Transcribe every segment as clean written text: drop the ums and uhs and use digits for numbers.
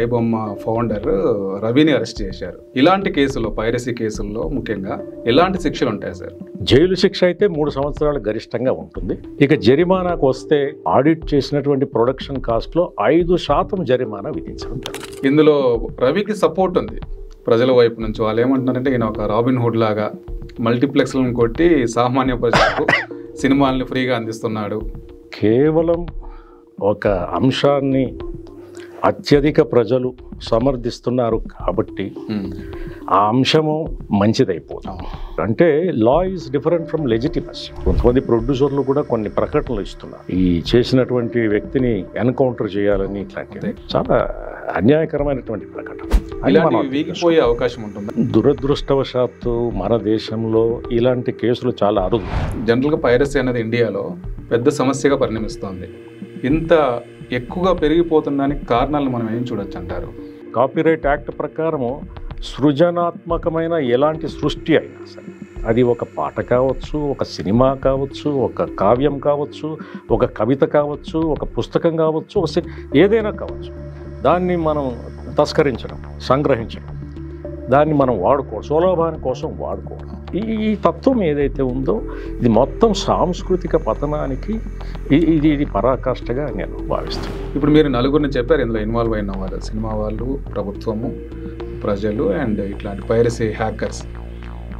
IBomma founder రవిని arrest చేశారు. ఇలాంటి కేసుల్లో, పైరసీ కేసుల్లో ముఖ్యంగా ఎలాంటి శిక్షలు ఉంటాయి సార్? జైలు శిక్ష అయితే 3 సంవత్సరాలు గరిష్టంగా ఉంటుంది. ఇక జరిమానాకు వస్తే ఆడిట్ చేసినటువంటి ప్రొడక్షన్ కాస్ట్లో 5% జరిమానా విధించడం. ఇందులో రవికి సపోర్ట్ ఉంది ప్రజల వైపు నుంచి. వాళ్ళు ఏమంటున్నారంటే ఈయన ఒక రాబిన్ హుడ్ లాగా మల్టీప్లెక్స్లను కొట్టి సామాన్య ప్రజలకు సినిమాల్ని ఫ్రీగా అందిస్తున్నాడు. కేవలం ఒక అంశాన్ని అత్యధిక ప్రజలు సమర్థిస్తున్నారు కాబట్టి ఆ అంశము మంచిదైపోతుంది. అంటే law is different from legitimacy. కొంతమంది ప్రొడ్యూసర్లు కూడా కొన్ని ప్రకటనలు ఇస్తున్నారు, ఈ చేసినటువంటి వ్యక్తిని ఎన్కౌంటర్ చేయాలని. ఇట్లాంటివి చాలా అన్యాయకరమైనటువంటి ప్రకటన. వీగిపోయే అవకాశం ఉంటుంది. దురదృష్టవశాత్తు మన దేశంలో ఇలాంటి కేసులు చాలా అరుదు. జనరల్గా పైరసీ అనేది ఇండియాలో పెద్ద సమస్యగా పరిణమిస్తోంది. ఇంత ఎక్కువగా పెరిగిపోతుందానికి కారణాలు మనం ఏం చూడొచ్చు అంటారు? కాపీరైట్ యాక్ట్ ప్రకారము సృజనాత్మకమైన ఎలాంటి సృష్టి అయినా సరే, అది ఒక పాట కావచ్చు, ఒక సినిమా కావచ్చు, ఒక కావ్యం కావచ్చు, ఒక కవిత కావచ్చు, ఒక పుస్తకం కావచ్చు, ఏదైనా కావచ్చు, దాన్ని మనం తస్కరించడం, సంగ్రహించడం, దాన్ని మనం వాడుకోవడం, స్వలాభాని కోసం వాడుకోవడం, ఈ తత్వం ఏదైతే ఉందో ఇది మొత్తం సాంస్కృతిక పతనానికి ఇది పరాకాష్ఠగా నేను భావిస్తాను. ఇప్పుడు మీరు నలుగురిని చెప్పారు ఇందులో ఇన్వాల్వ్ అయిన వాళ్ళు, సినిమా వాళ్ళు, ప్రభుత్వము, ప్రజలు అండ్ ఇట్లాంటి పైరసీ హ్యాకర్స్.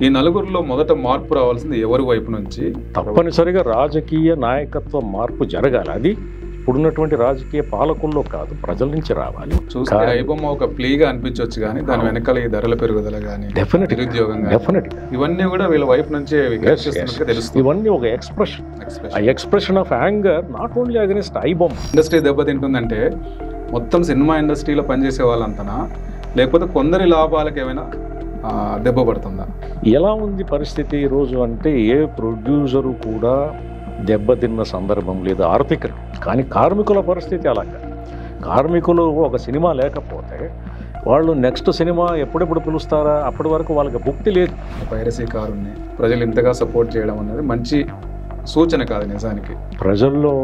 ఈ నలుగురిలో మొదట మార్పు రావాల్సింది ఎవరి వైపు నుంచి? తప్పనిసరిగా రాజకీయ నాయకత్వ మార్పు జరగాలి. అది ఇప్పుడున్నటువంటి రాజకీయ పాలకుల్లో కాదు, ప్రజల నుంచి రావాలి. చూస్తే ఐబొమ్మ ఒక ప్లీగా అనిపించవచ్చు, కానీ దాని వెనకాల ఈ ధరల పెరుగుదల కానీ, నిరుద్యోగం కానీ, ఇవన్నీ కూడా వీళ్ళ వైపు నుంచే తెలుస్తుంది. ఇవన్నీ ఒక expression of anger, not only against iBomma. Industry దెబ్బతింటుందంటే మొత్తం సినిమా ఇండస్ట్రీలో పనిచేసే వాళ్ళంతనా, లేకపోతే కొందరి లాభాలకు ఏమైనా దెబ్బ పడుతుందా? ఎలా ఉంది పరిస్థితి ఈరోజు అంటే, ఏ ప్రొడ్యూసరు కూడా దెబ్బతిన్న సందర్భం లేదు ఆర్థిక. కానీ కార్మికుల పరిస్థితి అలాగా. కార్మికులు ఒక సినిమా లేకపోతే వాళ్ళు నెక్స్ట్ సినిమా ఎప్పుడెప్పుడు పిలుస్తారా, అప్పటి వరకు వాళ్ళకి భుక్తి లేదు. పైరసీ కారుని ప్రజలు ఇంతగా సపోర్ట్ చేయడం అనేది మంచి సూచన కాదు నిజానికి. ప్రజల్లో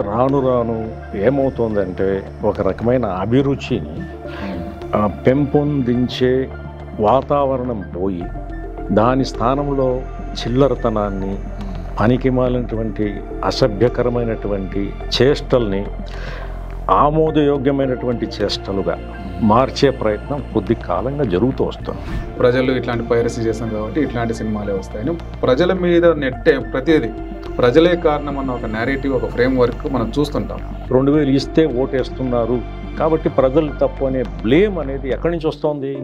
రాను రాను ఏమవుతుందంటే ఒక రకమైన అభిరుచిని పెంపొందించే వాతావరణం పోయి దాని స్థానంలో చిల్లరతనాన్ని, పనికిమాలినటువంటి అసభ్యకరమైనటువంటి చేష్టల్ని ఆమోదయోగ్యమైనటువంటి చేష్టలుగా మార్చే ప్రయత్నం కొద్ది కాలంగా జరుగుతూ వస్తుంది. ప్రజలు ఇట్లాంటి పైరసీ చేస్తాం కాబట్టి ఇట్లాంటి సినిమాలే వస్తాయని ప్రజల మీద నెట్టే ప్రతిదీ ప్రజలే కారణం అన్న ఒక నేరేటివ్, ఒక ఫ్రేమ్ వర్క్ మనం చూస్తుంటాం. 2000 ఇస్తే ఓటేస్తున్నారు కాబట్టి ప్రజలు తప్పు అనే బ్లేమ్ అనేది ఎక్కడి నుంచి వస్తుంది?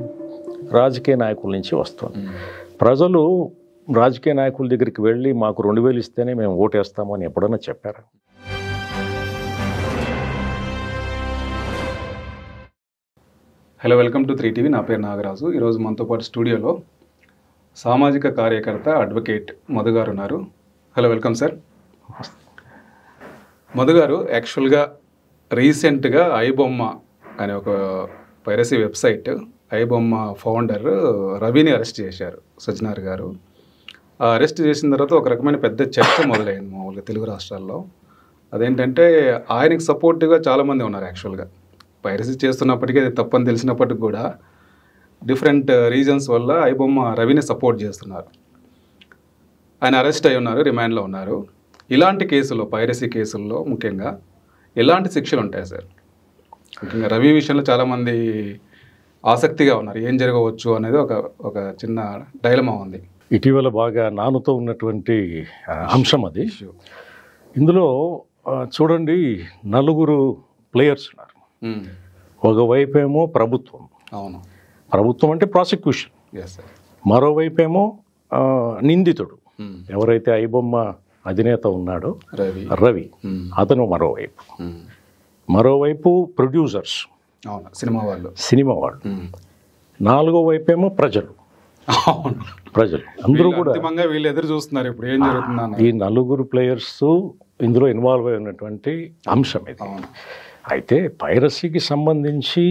రాజకీయ నాయకుల నుంచి వస్తుంది. ప్రజలు రాజకీయ నాయకుల దగ్గరికి వెళ్ళి మాకు 2000 ఇస్తేనే మేము ఓటేస్తామని ఎప్పుడన్నా చెప్పారా? Hello, welcome to 3TV. నా పేరు నాగరాజు. ఈరోజు మనతో పాటు స్టూడియోలో సామాజిక కార్యకర్త, అడ్వకేట్ మధు గారు ఉన్నారు. Hello, welcome sir. మధు గారు, యాక్చువల్గా రీసెంట్గా ఐబొమ్మ అనే ఒక పైరసీ వెబ్సైట్, ఐబొమ్మ ఫౌండర్ రవిని అరెస్ట్ చేశారు సజ్జనార్ గారు. అరెస్ట్ చేసిన తర్వాత ఒక రకమైన పెద్ద చర్చ మొదలైంది మామూలుగా తెలుగు రాష్ట్రాల్లో. అదేంటంటే ఆయనకి సపోర్టివ్గా చాలామంది ఉన్నారు. యాక్చువల్గా పైరసీ చేస్తున్నప్పటికీ, అది తప్పని తెలిసినప్పటికి కూడా డిఫరెంట్ రీజన్స్ వల్ల ఐబొమ్మ రవిని సపోర్ట్ చేస్తున్నారు. ఆయన అరెస్ట్ అయి ఉన్నారు, రిమాండ్లో ఉన్నారు. ఇలాంటి కేసుల్లో, పైరసీ కేసుల్లో ముఖ్యంగా ఎలాంటి శిక్షలు ఉంటాయి సార్? ముఖ్యంగా రవి విషయంలో చాలామంది ఆసక్తిగా ఉన్నారు, ఏం జరగవచ్చు అనేది ఒక చిన్న డైలమా ఉంది. ఇటీవల బాగా నానుతో ఉన్నటువంటి అంశం అది. ఇందులో చూడండి, 4 ప్లేయర్స్ ఉన్నారు. ఒకవైపేమో ప్రభుత్వం, అవును, ప్రభుత్వం అంటే ప్రాసిక్యూషన్. మరోవైపేమో నిందితుడు, ఎవరైతే ఐబొమ్మ అధినేత ఉన్నాడో రవి, అతను మరోవైపు ప్రొడ్యూసర్స్, సినిమా వాళ్ళు. 4వ వైపేమో ప్రజలు. అందరూ కూడా వీళ్ళు ఎదురు చూస్తున్నారు ఇప్పుడు ఏం జరుగుతుందని. ఈ 4 ప్లేయర్స్ ఇందులో ఇన్వాల్వ్ అయి ఉన్నటువంటి అంశం ఇది. అయితే పైరసీకి సంబంధించి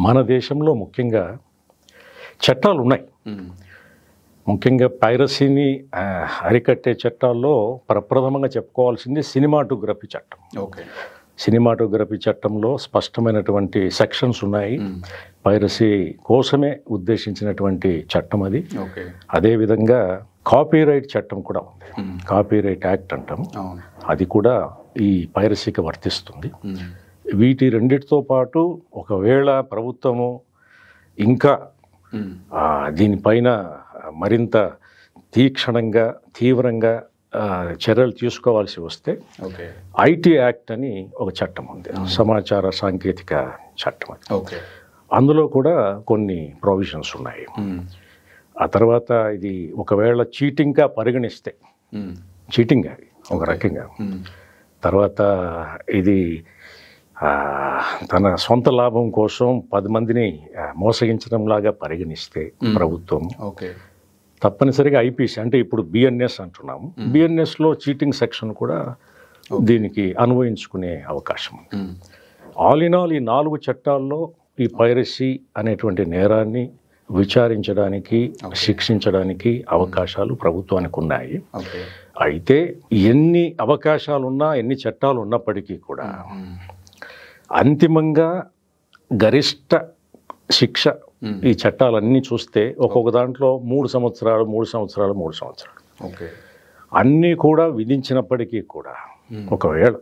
మన దేశంలో ముఖ్యంగా చట్టాలు ఉన్నాయి. ముఖ్యంగా పైరసీని అరికట్టే చట్టాల్లో ప్రప్రథమంగా చెప్పుకోవాల్సింది సినిమాటోగ్రఫీ చట్టం. సినిమాటోగ్రఫీ చట్టంలో స్పష్టమైనటువంటి సెక్షన్స్ ఉన్నాయి. పైరసీ కోసమే ఉద్దేశించినటువంటి చట్టం అది. ఓకే. అదేవిధంగా కాపీరైట్ చట్టం కూడా ఉంది, కాపీరైట్ యాక్ట్ అంటాం, అది కూడా ఈ పైరసీకి వర్తిస్తుంది. వీటి రెండిటితో పాటు ఒకవేళ ప్రభుత్వము ఇంకా దీనిపైన మరింత తీవ్రంగా చర్యలు తీసుకోవాల్సి వస్తే ఐటీ యాక్ట్ అని ఒక చట్టం ఉంది, సమాచార సాంకేతిక చట్టం అది. అందులో కూడా కొన్ని ప్రొవిజన్స్ ఉన్నాయి. ఆ తర్వాత ఇది ఒకవేళ చీటింగ్గా పరిగణిస్తే, చీటింగ్ అది ఒక రకంగా, తర్వాత ఇది తన సొంత లాభం కోసం 10 మందిని మోసగించడం లాగా పరిగణిస్తే ప్రభుత్వం తప్పనిసరిగా ఐపీసీ అంటే ఇప్పుడు బిఎన్ఎస్ అంటున్నాము, బిఎన్ఎస్లో చీటింగ్ సెక్షన్ కూడా దీనికి అన్వయించుకునే అవకాశం ఉంది. ఆల్ ఇన్ ఆల్ ఈ 4 చట్టాల్లో ఈ పైరసీ అనేటువంటి నేరాన్ని విచారించడానికి, శిక్షించడానికి అవకాశాలు ప్రభుత్వానికి ఉన్నాయి. అయితే ఎన్ని అవకాశాలున్నా, ఎన్ని చట్టాలు ఉన్నప్పటికీ కూడా అంతిమంగా గరిష్ట శిక్ష ఈ చట్టాలన్నీ చూస్తే ఒక్కొక్క దాంట్లో 3 సంవత్సరాలు అన్నీ కూడా విధించినప్పటికీ కూడా ఒకవేళ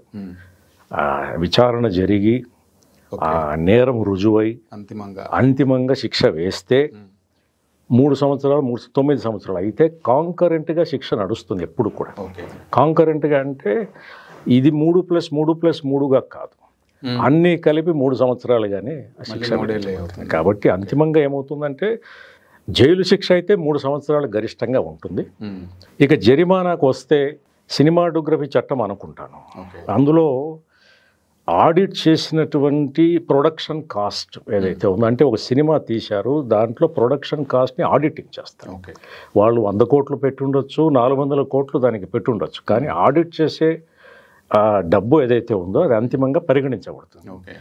విచారణ జరిగి నేరం రుజువై అంతిమంగా శిక్ష వేస్తే 3 సంవత్సరాలు 9 సంవత్సరాలు అయితే కాంకరెంట్గా శిక్ష నడుస్తుంది ఎప్పుడు కూడా. కాంకరెంట్గా అంటే ఇది 3+3+3గా కాదు, అన్నీ కలిపి 3 సంవత్సరాలుగానే శిక్ష. కాబట్టి అంతిమంగా ఏమవుతుందంటే జైలు శిక్ష అయితే 3 సంవత్సరాలు గరిష్టంగా ఉంటుంది. ఇక జరిమానాకు వస్తే సినిమాటోగ్రఫీ చట్టం అనుకుంటాను, అందులో ఆడిట్ చేసినటువంటి ప్రొడక్షన్ కాస్ట్ ఏదైతే ఉందో, అంటే ఒక సినిమా తీశారు దాంట్లో ప్రొడక్షన్ కాస్ట్ని ఆడిటింగ్ చేస్తారు. వాళ్ళు 100 కోట్లు పెట్టుండొచ్చు, 400 కోట్లు దానికి పెట్టుండొచ్చు, కానీ ఆడిట్ చేసే డబ్బు ఏదైతే ఉందో అది అంతిమంగా పరిగణించబడుతుంది.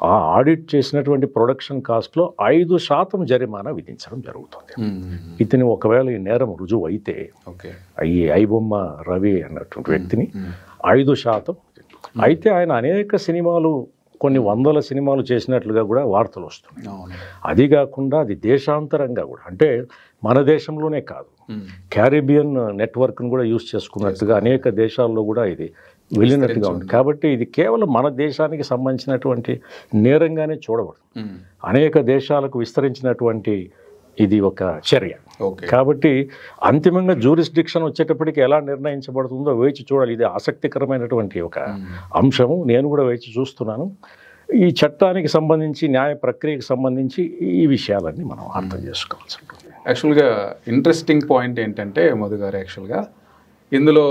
ఆ ఆడిట్ చేసినటువంటి ప్రొడక్షన్ కాస్ట్లో 5% జరిమానా విధించడం జరుగుతుంది. ఇతని ఒకవేళ ఈ నేరం రుజువు అయితే ఈ ఐబొమ్మ రవి అన్నటువంటి వ్యక్తిని 5%. అయితే ఆయన అనేక సినిమాలు, కొన్ని 100 సినిమాలు చేసినట్లుగా కూడా వార్తలు వస్తున్నాయి. అది కాకుండా అది దేశాంతరంగా కూడా, అంటే మన దేశంలోనే కాదు, క్యారిబియన్ నెట్వర్క్ను కూడా యూజ్ చేసుకున్నట్టుగా అనేక దేశాల్లో కూడా ఇది వెళ్ళినట్టుగా ఉంది. కాబట్టి ఇది కేవలం మన దేశానికి సంబంధించినటువంటి నేరంగానే చూడబడుతుంది, అనేక దేశాలకు విస్తరించినటువంటి ఇది ఒక చర్య. కాబట్టి అంతిమంగా జ్యూరిస్డిక్షన్ వచ్చేటప్పటికి ఎలా నిర్ణయించబడుతుందో వేచి చూడాలి. ఇది ఆసక్తికరమైనటువంటి ఒక అంశము, నేను కూడా వేచి చూస్తున్నాను. ఈ చట్టానికి సంబంధించి, న్యాయ ప్రక్రియకు సంబంధించి ఈ విషయాలన్నీ మనం అర్థం చేసుకోవాల్సి ఉంటుంది. యాక్చువల్గా ఇంట్రెస్టింగ్ పాయింట్ ఏంటంటే మధు గారు, యాక్చువల్గా ఇందులో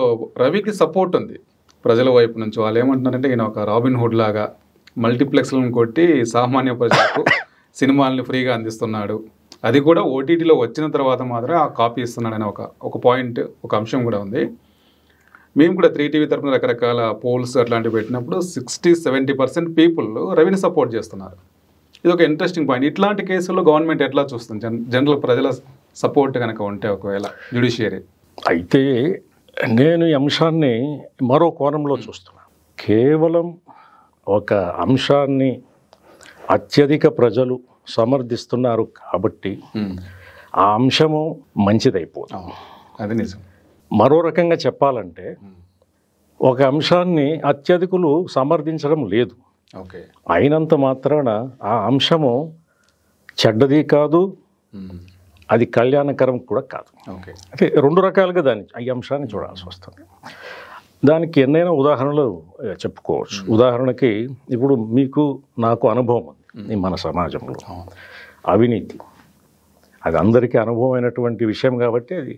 రవికి సపోర్ట్ ఉంది ప్రజల వైపు నుంచి. వాళ్ళు ఏమంటున్నారంటే ఈయన ఒక రాబిన్ హుడ్ లాగా మల్టీప్లెక్స్లను కొట్టి సామాన్య ప్రజలకు సినిమాల్ని ఫ్రీగా అందిస్తున్నాడు, అది కూడా ఓటీటీలో వచ్చిన తర్వాత మాత్రం ఆ కాపీ ఇస్తున్నాడని ఒక పాయింట్, ఒక అంశం కూడా ఉంది. మేము కూడా 3TV తరఫున రకరకాల పోల్స్ అట్లాంటివి పెట్టినప్పుడు 60-70% పీపుల్ రవిని సపోర్ట్ చేస్తున్నారు. ఇది ఒక ఇంట్రెస్టింగ్ పాయింట్. ఇట్లాంటి కేసుల్లో గవర్నమెంట్ ఎట్లా చూస్తుంది, జనరల్ ప్రజల సపోర్ట్ కనుక ఉంటే ఒకవేళ జ్యుడిషియరీ? అయితే నేను ఈ అంశాన్ని మరో కోణంలో చూస్తున్నాను. కేవలం ఒక అంశాన్ని అత్యధిక ప్రజలు సమర్థిస్తున్నారు కాబట్టి ఆ అంశము మంచిదైపోతుంది, అది నిజం. మరో రకంగా చెప్పాలంటే ఒక అంశాన్ని అత్యధికులు సమర్థించడం లేదు, అయినంత మాత్రాన ఆ అంశము చెడ్డది కాదు, అది కళ్యాణకరం కూడా కాదు. అంటే 2 రకాలుగా ఈ అంశాన్ని చూడాల్సి వస్తుంది. దానికి ఎన్నైనా ఉదాహరణలు చెప్పుకోవచ్చు. ఉదాహరణకి ఇప్పుడు మీకు నాకు అనుభవం ఉంది మన సమాజంలో, అవినీతి, అది అందరికీ అనుభవమైనటువంటి విషయం కాబట్టి అది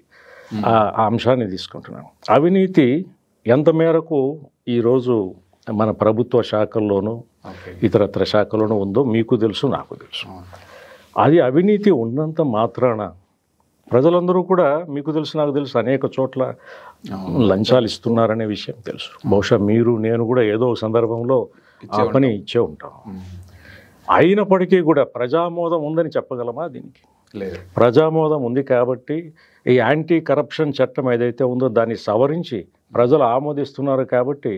ఆ అంశాన్ని తీసుకుంటున్నాను. అవినీతి ఎంత మేరకు ఈరోజు మన ప్రభుత్వ శాఖల్లోనూ ఇతరత్ర శాఖల్లోనూ ఉందో మీకు తెలుసు, నాకు తెలుసు. అది అవినీతి ఉన్నంత మాత్రాన ప్రజలందరూ కూడా మీకు తెలుసు, నాకు తెలుసు, అనేక చోట్ల లంచాలు ఇస్తున్నారనే విషయం తెలుసు. బహుశా మీరు, నేను కూడా ఏదో ఒక సందర్భంలో ఆ పని ఇచ్చే ఉంటాం. అయినప్పటికీ కూడా ప్రజామోదం ఉందని చెప్పగలమా? దీనికి లేదు. ప్రజామోదం ఉంది కాబట్టి ఈ యాంటీ కరప్షన్ చట్టం ఏదైతే ఉందో దాన్ని సవరించి ప్రజలు ఆమోదిస్తున్నారు కాబట్టి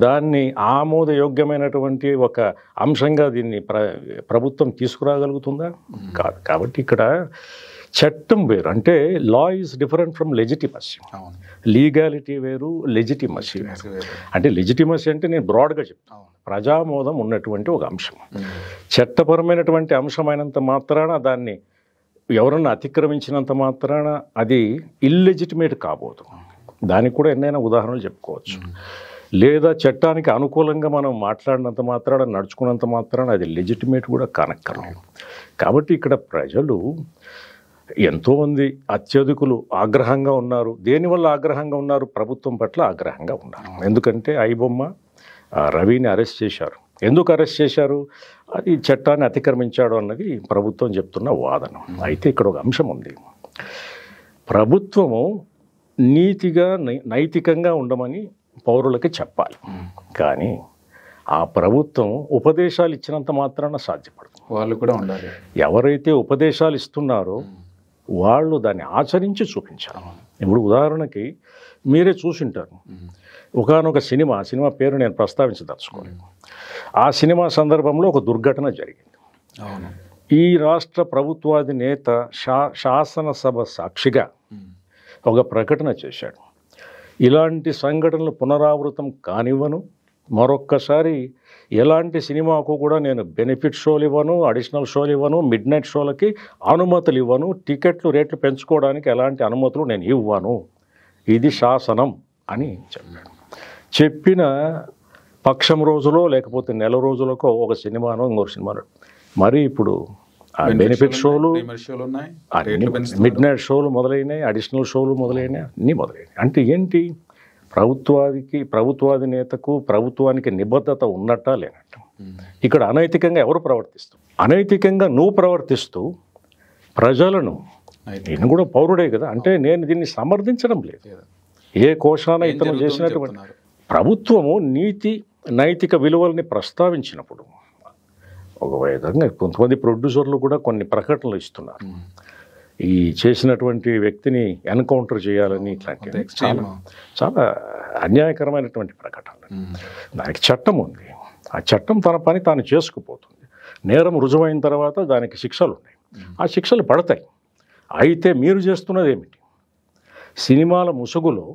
దాన్ని ఆమోదయోగ్యమైనటువంటి ఒక అంశంగా దీన్ని ప్రభుత్వం తీసుకురాగలుగుతుందా? కాదు. కాబట్టి ఇక్కడ చట్టం వేరు. అంటే law is different from legitimacy. Legality వేరు, లెజిటిమసీ వేరు. అంటే లెజిటిమసీ అంటే నేను బ్రాడ్గా చెప్తాను, ప్రజామోదం ఉన్నటువంటి ఒక అంశం. చట్టపరమైనటువంటి అంశమైనంత మాత్రాన దాన్ని ఎవరన్నా అతిక్రమించినంత మాత్రాన అది ఇల్లెజిటిమేట్ కాబోదు. దానికి కూడా ఎన్నైనా ఉదాహరణలు చెప్పుకోవచ్చు. లేదా చట్టానికి అనుకూలంగా మనం మాట్లాడినంత మాత్రాన, నడుచుకున్నంత మాత్రాన అది లెజిటిమేట్ కూడా కానక్కర్లేదు. కాబట్టి ఇక్కడ ప్రజలు ఎంతోమంది అత్యధికులు ఆగ్రహంగా ఉన్నారు. దేనివల్ల ఆగ్రహంగా ఉన్నారు? ప్రభుత్వం పట్ల ఆగ్రహంగా ఉన్నారు. ఎందుకంటే ఐబొమ్మ రవిని అరెస్ట్ చేశారు. ఎందుకు అరెస్ట్ చేశారు? అది చట్టాన్ని అతిక్రమించాడు అన్నది ప్రభుత్వం చెప్తున్న వాదన. అయితే ఇక్కడ ఒక అంశం ఉంది. ప్రభుత్వము నీతిగా నైతికంగా ఉండమని పౌరులకి చెప్పాలి, కానీ ఆ ప్రభుత్వం ఉపదేశాలు ఇచ్చినంత మాత్రాన సాధ్యపడదు. వాళ్ళు కూడా ఉండాలి. ఎవరైతే ఉపదేశాలు ఇస్తున్నారో వాళ్ళు దాన్ని ఆచరించి చూపించాలి. ఇప్పుడు ఉదాహరణకి మీరే చూసింటారు, ఒకానొక సినిమా పేరు నేను ప్రస్తావించదలుచుకోలేదు. ఆ సినిమా సందర్భంలో ఒక దుర్ఘటన జరిగింది. ఈ రాష్ట్ర ప్రభుత్వాధినేత శాసనసభ సాక్షిగా ఒక ప్రకటన చేశాడు. ఇలాంటి సంఘటనలు పునరావృతం కానివ్వను, మరొక్కసారి ఎలాంటి సినిమాకు కూడా నేను బెనిఫిట్ షోలు ఇవ్వను, అడిషనల్ షోలు ఇవ్వను, మిడ్ నైట్ షోలకి అనుమతులు ఇవ్వను, టికెట్లు రేట్లు పెంచుకోవడానికి ఎలాంటి అనుమతులు నేను ఇవ్వను, ఇది శాసనం అని చెప్పాడు. చెప్పిన పక్షం రోజులో లేకపోతే నెల రోజులకో ఒక సినిమానో ఇంకొక సినిమానో మరి ఇప్పుడు ఆ బెనిఫిట్ షోలు, మిడ్ నైట్ షోలు మొదలైనాయి, అడిషనల్ షోలు మొదలైనాయి, అన్నీ మొదలైనాయి. అంటే ఏంటి? ప్రభుత్వాధినేతకు ప్రభుత్వానికి నిబద్ధత ఉన్నట్టా లేనట్ట. ఇక్కడ అనైతికంగా ఎవరు ప్రవర్తిస్తారు? అనైతికంగా నువ్వు ప్రవర్తిస్తూ ప్రజలను, నేను కూడా పౌరుడే కదా, అంటే నేను దీన్ని సమర్థించడం లేదు. ఏ కోశాన ఇతను చేసినటువంటి ప్రభుత్వము నీతి నైతిక విలువల్ని ప్రస్తావించినప్పుడు ఒక విధంగా కొంతమంది ప్రొడ్యూసర్లు కూడా కొన్ని ప్రకటనలు ఇస్తున్నారు. ఈ చేసినటువంటి వ్యక్తిని ఎన్కౌంటర్ చేయాలని, ఇట్లాంటి చాలా అన్యాయకరమైనటువంటి ప్రకటనలు. దానికి చట్టం ఉంది. ఆ చట్టం తన పని తాను చేసుకుపోతుంది. నేరం రుజువైన తర్వాత దానికి శిక్షలు ఉన్నాయి. ఆ శిక్షలు పడతాయి. అయితే మీరు చేస్తున్నది ఏమిటి? సినిమాల ముసుగులో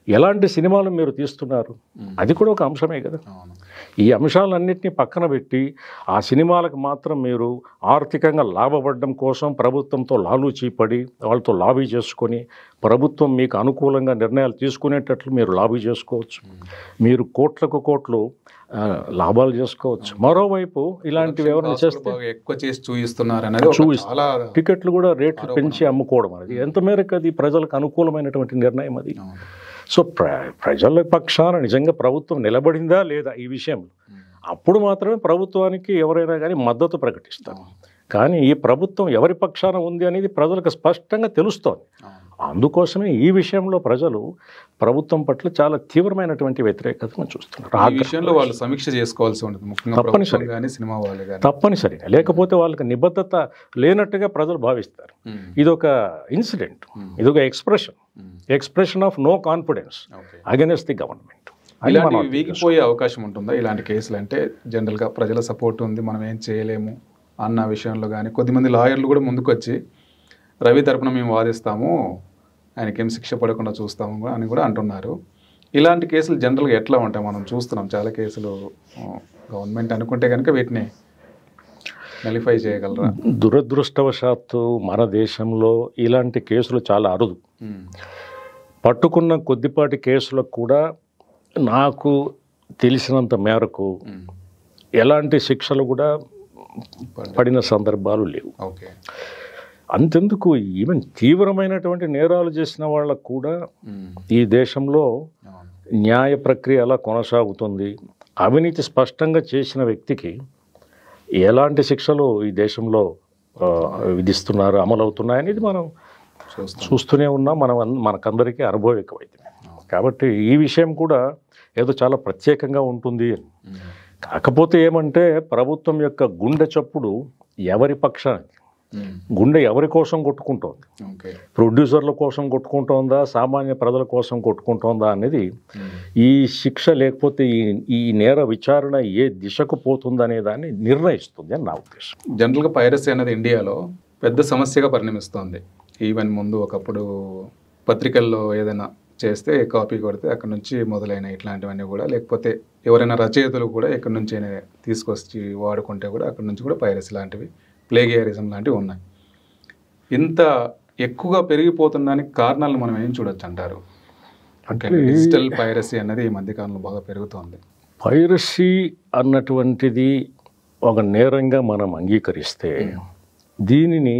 ఎలాంటి సినిమాలు మీరు తీస్తున్నారు? అది కూడా ఒక అంశమే కదా. ఈ అంశాలన్నింటినీ పక్కన పెట్టి ఆ సినిమాలకు మాత్రం మీరు ఆర్థికంగా లాభపడడం కోసం ప్రభుత్వంతో లాలూచీపడి వాళ్ళతో లాబీ చేసుకొని ప్రభుత్వం మీకు అనుకూలంగా నిర్ణయాలు తీసుకునేటట్లు మీరు లాబీ చేసుకోవచ్చు. మీరు కోట్లకు కోట్లు లాభాలు చేసుకోవచ్చు. మరోవైపు ఇలాంటివి ఎవరైనా చేస్తే ఎక్కువ చేసి చూపిస్తున్నారు, టికెట్లు కూడా రేట్లు పెంచి అమ్ముకోవడం అనేది ఎంత మేరకు అది ప్రజలకు అనుకూలమైనటువంటి నిర్ణయం అది. సో ప్రజల పక్షాన నిజంగా ప్రభుత్వం నిలబడిందా లేదా ఈ విషయంలో, అప్పుడు మాత్రమే ప్రభుత్వానికి ఎవరైనా కానీ మద్దతు ప్రకటిస్తారు. కానీ ఈ ప్రభుత్వం ఎవరి పక్షాన ఉంది అనేది ప్రజలకు స్పష్టంగా తెలుస్తోంది. అందుకోసమే ఈ విషయంలో ప్రజలు ప్రభుత్వం పట్ల చాలా తీవ్రమైనటువంటి వ్యతిరేకతను చూస్తున్నారు. ఆ విషయంలో వాళ్ళు సమీక్ష చేసుకోవాల్సి ఉంటుంది, తప్పనిసరిగా. లేకపోతే వాళ్ళకి నిబద్ధత లేనట్టుగా ప్రజలు భావిస్తారు. ఇదొక ఇన్సిడెంట్, ఇదొక expression of no confidence against the government. వీగిపోయే అవకాశం ఉంటుందా ఇలాంటి కేసులు? అంటే జనరల్గా ప్రజల సపోర్ట్ ఉంది, మనం ఏం చేయలేము అన్న విషయంలో కానీ కొద్దిమంది లాయర్లు కూడా ముందుకొచ్చి రవి తరపున మేము వాదిస్తాము, ఆయనకేం శిక్ష పడకుండా చూస్తాము అని కూడా అంటున్నారు. ఇలాంటి కేసులు జనరల్గా ఎట్లా ఉంటాయి? మనం చూస్తున్నాం చాలా కేసులు. గవర్నమెంట్ అనుకుంటే కనుక వీటిని నలిఫై చేయగలరా? దురదృష్టవశాత్తు మన దేశంలో ఇలాంటి కేసులు చాలా అరుదు. పట్టుకున్న కొద్దిపాటి కేసులకు కూడా నాకు తెలిసినంత మేరకు ఎలాంటి శిక్షలు కూడా పడిన సందర్భాలు లేవు. అంతెందుకు, ఈవెన్ తీవ్రమైనటువంటి నేరాలు చేసిన వాళ్ళకు కూడా ఈ దేశంలో న్యాయ ప్రక్రియ అలా కొనసాగుతుంది. అవినీతి స్పష్టంగా చేసిన వ్యక్తికి ఎలాంటి శిక్షలు ఈ దేశంలో విధిస్తున్నారు, అమలవుతున్నాయనేది మనం చూస్తూనే ఉన్నాం. మనకందరికీ అనుభవం ఎక్కువైంది. కాబట్టి ఈ విషయం కూడా ఏదో చాలా ప్రత్యేకంగా ఉంటుంది. కాకపోతే ఏమంటే ప్రభుత్వం యొక్క గుండె చప్పుడు ఎవరి పక్షాన, గుండె ఎవరి కోసం కొట్టుకుంటోంది? ఓకే. ప్రొడ్యూసర్ల కోసం కొట్టుకుంటోందా, సామాన్య ప్రజల కోసం కొట్టుకుంటోందా అనేది ఈ శిక్ష లేకపోతే ఈ నేర విచారణ ఏ దిశకు పోతుందనే దాన్ని నిర్ణయిస్తుంది అని నా ఉద్దేశం. జనరల్గా పైరసీ అనేది ఇండియాలో పెద్ద సమస్యగా పరిణమిస్తోంది. ఈవెన్ ముందు ఒకప్పుడు పత్రికల్లో ఏదైనా చేస్తే కాపీ కొడితే అక్కడ నుంచి మొదలైన ఇట్లాంటివన్నీ కూడా, లేకపోతే ఎవరైనా రచయితలు కూడా ఎక్కడి నుంచి తీసుకొచ్చి వాడుకుంటే కూడా అక్కడ నుంచి కూడా పైరసీ లాంటివి, ప్లేగియరిజం లాంటివి ఉన్నాయి. ఇంత ఎక్కువగా పెరిగిపోతుందానికి కారణాలు మనం ఏం చూడొచ్చు అంటారు? అంటే డిజిటల్ పైరసీ అన్నది ఈ మధ్యకాలంలో బాగా పెరుగుతోంది. పైరసీ అన్నటువంటిది ఒక నేరంగా మనం అంగీకరిస్తే దీనిని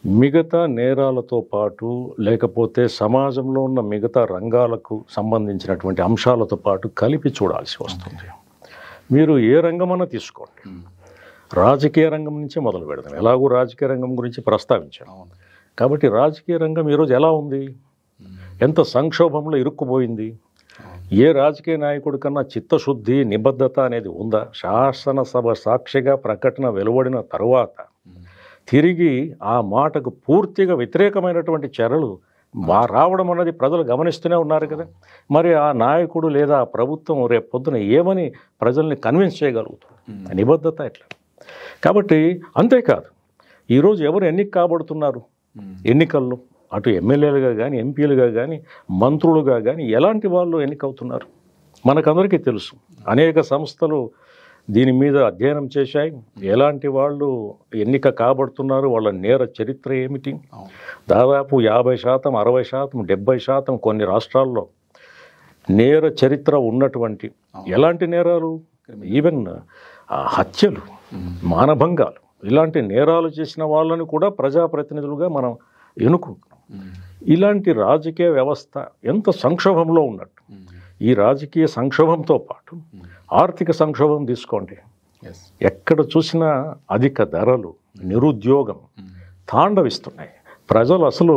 మిగతా నేరాలతో పాటు, లేకపోతే సమాజంలో ఉన్న మిగతా రంగాలకు సంబంధించినటువంటి అంశాలతో పాటు కలిపి చూడాల్సి వస్తుంది. మీరు ఏ రంగమన్నా తీసుకోండి, రాజకీయ రంగం నుంచే మొదలు పెడదాం. ఎలాగూ రాజకీయ రంగం గురించి ప్రస్తావించాం కాబట్టి రాజకీయ రంగం ఈరోజు ఎలా ఉంది, ఎంత సంక్షోభంలో ఇరుక్కుపోయింది? ఏ రాజకీయ నాయకుడి కన్నా చిత్తశుద్ధి, నిబద్ధత అనేది ఉందా? శాసనసభ సాక్షిగా ప్రకటన వెలువడిన తరువాత తిరిగి ఆ మాటకు పూర్తిగా వ్యతిరేకమైనటువంటి చర్యలు రావడం అన్నది ప్రజలు గమనిస్తూనే ఉన్నారు కదా. మరి ఆ నాయకుడు లేదా ఆ ప్రభుత్వం రేపు పొద్దున ఏమని ప్రజల్ని కన్విన్స్ చేయగలుగుతుంది? నిబద్ధత ఎట్లా? కాబట్టి అంతేకాదు, ఈరోజు ఎవరు ఎన్నిక కాబడుతున్నారు ఎన్నికల్లో, అటు ఎమ్మెల్యేలుగా కానీ, ఎంపీలుగా కానీ, మంత్రులుగా కానీ ఎలాంటి వాళ్ళు ఎన్నికవుతున్నారు మనకందరికీ తెలుసు. అనేక సంస్థలు దీని మీద అధ్యయనం చేశాయి. ఎలాంటి వాళ్ళు ఎన్నిక కాబడుతున్నారు, వాళ్ళ నేర చరిత్ర ఏమిటి? దాదాపు 50%, 60%, 70% కొన్ని రాష్ట్రాల్లో నేర చరిత్ర ఉన్నటువంటి, ఎలాంటి నేరాలు, ఈవెన్ హత్యలు, మానభంగాలు, ఇలాంటి నేరాలు చేసిన వాళ్ళని కూడా ప్రజాప్రతినిధులుగా మనం ఎన్నుకుంటున్నాం. ఇలాంటి రాజకీయ వ్యవస్థ ఎంత సంక్షోభంలో ఉన్నట్టు. ఈ రాజకీయ సంక్షోభంతో పాటు ఆర్థిక సంక్షోభం తీసుకోండి. ఎక్కడ చూసినా అధిక ధరలు, నిరుద్యోగం తాండవిస్తున్నాయి. ప్రజలు అసలు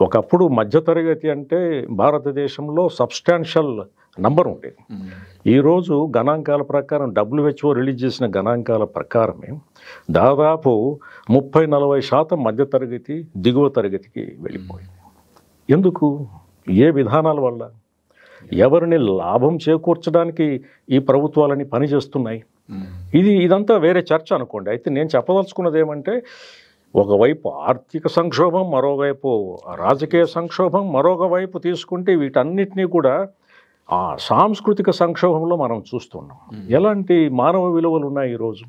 ఒకప్పుడు మధ్యతరగతి అంటే భారతదేశంలో సబ్స్టాన్షియల్ నంబర్ ఉండేది. ఈరోజు గణాంకాల ప్రకారం, WHO రిలీజ్ చేసిన గణాంకాల ప్రకారమే దాదాపు 30-40% మధ్యతరగతి, దిగువ తరగతికి వెళ్ళిపోయింది. ఎందుకు? ఏ విధానాల వల్ల? ఎవరిని లాభం చేకూర్చడానికి ఈ ప్రభుత్వాలని పనిచేస్తున్నాయి? ఇదంతా వేరే చర్చ అనుకోండి. అయితే నేను చెప్పదలుచుకున్నది ఏమంటే, ఒకవైపు ఆర్థిక సంక్షోభం, మరోవైపు రాజకీయ సంక్షోభం, మరొక వైపు తీసుకుంటే వీటన్నిటినీ కూడా ఆ సాంస్కృతిక సంక్షోభంలో మనం చూస్తున్నాం. ఎలాంటి మానవ విలువలు ఉన్నాయి ఈరోజు?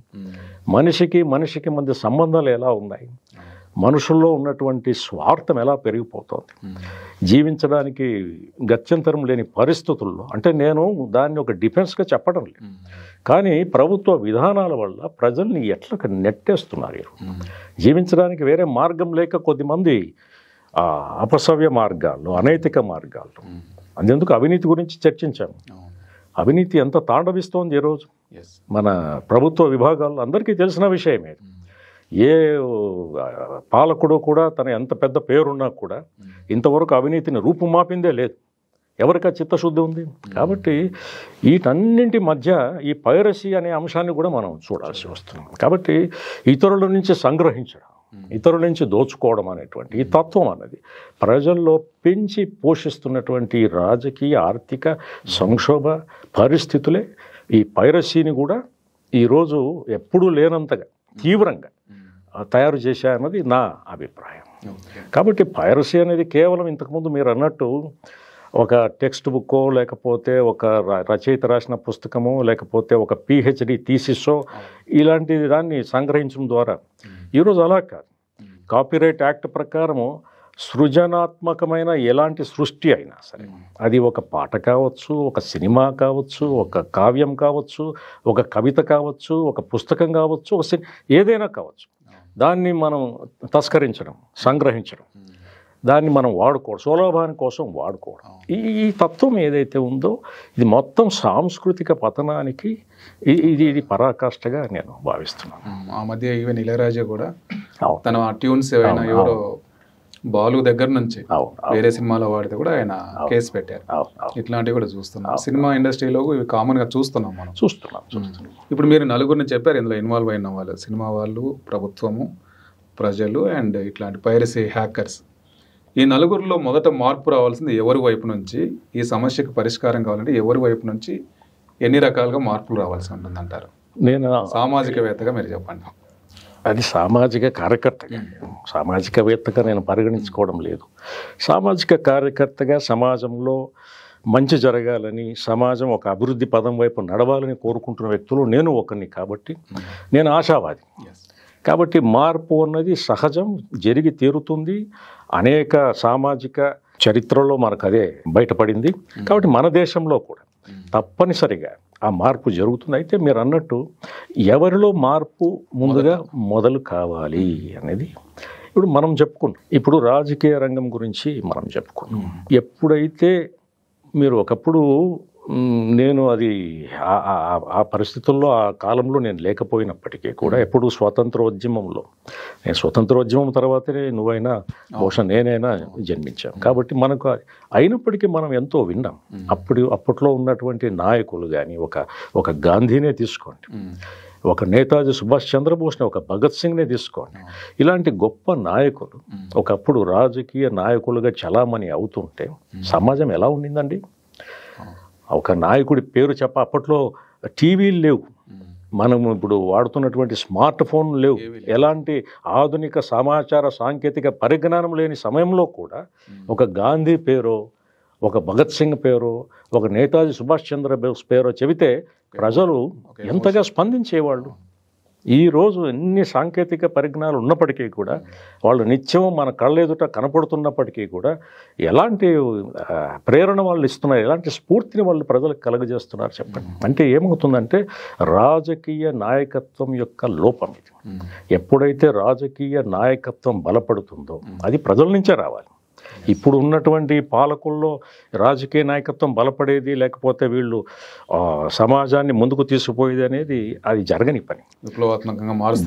మనిషికి మధ్య సంబంధాలు ఎలా ఉన్నాయి? మనుషుల్లో ఉన్నటువంటి స్వార్థం ఎలా పెరిగిపోతుంది? జీవించడానికి గత్యంతరం లేని పరిస్థితుల్లో, అంటే నేను దాన్ని ఒక డిఫెన్స్గా చెప్పడం లేదు, కానీ ప్రభుత్వ విధానాల వల్ల ప్రజల్ని ఎట్లా నెట్టేస్తున్నారు. జీవించడానికి వేరే మార్గం లేక కొద్దిమంది అపసవ్య మార్గాల్లో, అనైతిక మార్గాల్లో, అందుకు అవినీతి గురించి చర్చించాము. అవినీతి ఎంత తాండవిస్తోంది ఈరోజు మన ప్రభుత్వ విభాగాల్లో, అందరికీ తెలిసిన విషయమే. ఏ పాలకుడు కూడా తన ఎంత పెద్ద పేరున్నా కూడా ఇంతవరకు అవినీతిని రూపుమాపిందే లేదు. ఎవరికి చిత్తశుద్ధి ఉంది? కాబట్టి వీటన్నింటి మధ్య ఈ పైరసీ అనే అంశాన్ని కూడా మనం చూడాల్సి వస్తుంది. కాబట్టి ఇతరుల నుంచి సంగ్రహించడం, ఇతరుల నుంచి దోచుకోవడం అనేటువంటి ఈ తత్వం అన్నది ప్రజల్లో పెంచి పోషిస్తున్నటువంటి రాజకీయ, ఆర్థిక సంక్షోభ పరిస్థితులే ఈ పైరసీని కూడా ఈరోజు ఎప్పుడూ లేనంతగా తీవ్రంగా తయారు చేశాయన్నది నా అభిప్రాయం. కాబట్టి పైరసీ అనేది కేవలం ఇంతకుముందు మీరు అన్నట్టు ఒక టెక్స్ట్ బుక్కో, లేకపోతే ఒక రచయిత రాసిన పుస్తకమో, లేకపోతే ఒక PhD థీసిసో ఇలాంటి దాన్ని సంగ్రహించడం ద్వారా, ఈరోజు అలా కాదు. కాపీరైట్ యాక్ట్ ప్రకారము సృజనాత్మకమైన ఎలాంటి సృష్టి అయినా సరే, అది ఒక పాట కావచ్చు, ఒక సినిమా కావచ్చు, ఒక కావ్యం కావచ్చు, ఒక కవిత కావచ్చు, ఒక పుస్తకం కావచ్చు, ఏదైనా కావచ్చు, దాన్ని మనం తస్కరించడం, సంగ్రహించడం, దాన్ని మనం వాడుకోవడం, సులభాని కోసం వాడుకోవడం, ఈ తత్వం ఏదైతే ఉందో ఇది మొత్తం సాంస్కృతిక పతనానికి ఇది పరాకాష్ఠగా నేను భావిస్తున్నాను. ఆ మధ్య ఈవెన్ ఇళయరాజా కూడా తన ట్యూన్స్ ఏమైనా ఎవరో బాలు దగ్గర నుంచి వేరే సినిమాలో వాడితే కూడా ఆయన కేసు పెట్టారు. ఇట్లాంటివి కూడా చూస్తున్నాం. సినిమా ఇండస్ట్రీలో ఇవి కామన్గా చూస్తున్నాం మనం. చూస్తున్నాం. ఇప్పుడు మీరు నలుగురిని చెప్పారు ఇందులో ఇన్వాల్వ్ అయిన వాళ్ళు, సినిమా వాళ్ళు, ప్రభుత్వము, ప్రజలు అండ్ ఇట్లాంటి పైరసీ హ్యాకర్స్. ఈ నలుగురిలో మొదట మార్పు రావాల్సింది ఎవరి వైపు నుంచి? ఈ సమస్యకు పరిష్కారం కావాలంటే ఎవరి వైపు నుంచి ఎన్ని రకాలుగా మార్పులు రావాల్సి ఉంటుందంటారు? నేను సామాజికవేత్తగా మీరు చెప్పండి. అది సామాజిక కార్యకర్తగా, సామాజికవేత్తగా నేను పరిగణించుకోవడం లేదు. సామాజిక కార్యకర్తగా సమాజంలో మంచి జరగాలని, సమాజం ఒక అభివృద్ధి పదం వైపు నడవాలని కోరుకుంటున్న వ్యక్తులు నేను ఒకరిని కాబట్టి నేను ఆశావాది. కాబట్టి మార్పు అన్నది సహజం, జరిగి తీరుతుంది. అనేక సామాజిక చరిత్రలో మనకు అదే బయటపడింది. కాబట్టి మన దేశంలో కూడా తప్పనిసరిగా ఆ మార్పు జరుగుతుంది. అయితే మీరు అన్నట్టు ఎవరిలో మార్పు ముందుగా మొదలు కావాలి అనేది ఇప్పుడు మనం చెప్పుకున్నాం. ఇప్పుడు రాజకీయ రంగం గురించి మనం చెప్పుకున్నాం. ఎప్పుడైతే మీరు ఒకప్పుడు నేను అది ఆ పరిస్థితుల్లో ఆ కాలంలో నేను లేకపోయినప్పటికీ కూడా ఎప్పుడు స్వాతంత్రోద్యమంలో, నేను స్వతంత్రోద్యమం తర్వాతనే నువ్వైనా బహుశా నేనైనా జన్మించాను. కాబట్టి మనకు అయినప్పటికీ మనం ఎంతో విన్నాం. అప్పట్లో ఉన్నటువంటి నాయకులు కానీ, ఒక గాంధీనే తీసుకోండి, ఒక నేతాజీ సుభాష్ చంద్రబోస్ని, ఒక భగత్ సింగ్నే తీసుకోండి. ఇలాంటి గొప్ప నాయకులు ఒకప్పుడు రాజకీయ నాయకులుగా చలామణి అవుతుంటే సమాజం ఎలా ఉండిందండి? ఒక నాయకుడి పేరు అప్పట్లో టీవీలు లేవు, మనం ఇప్పుడు వాడుతున్నటువంటి స్మార్ట్ ఫోన్ లేవు, ఎలాంటి ఆధునిక సమాచార సాంకేతిక పరిజ్ఞానం లేని సమయంలో కూడా ఒక గాంధీ పేరో, ఒక భగత్ సింగ్ పేరో, ఒక నేతాజీ సుభాష్ చంద్రబోస్ పేరో చెబితే ప్రజలు ఎంతగా స్పందించేవాళ్ళు. ఈరోజు ఎన్ని సాంకేతిక పరిజ్ఞానాలు ఉన్నప్పటికీ కూడా, వాళ్ళు నిత్యం మన కళ్ళెదుట కనపడుతున్నప్పటికీ కూడా ఎలాంటి ప్రేరణ వాళ్ళు ఇస్తున్నారు, ఎలాంటి స్ఫూర్తిని వాళ్ళు ప్రజలకు కలుగజేస్తున్నారు చెప్పండి. అంటే ఏమవుతుందంటే రాజకీయ నాయకత్వం యొక్క లోపం ఇది. ఎప్పుడైతే రాజకీయ నాయకత్వం బలపడుతుందో అది ప్రజల నుంచే రావాలి. ఇప్పుడు ఉన్నటువంటి పాలకుల్లో రాజకీయ నాయకత్వం బలపడేది, లేకపోతే వీళ్ళు సమాజాన్ని ముందుకు తీసుకుపోయేది అనేది అది జరగని పని.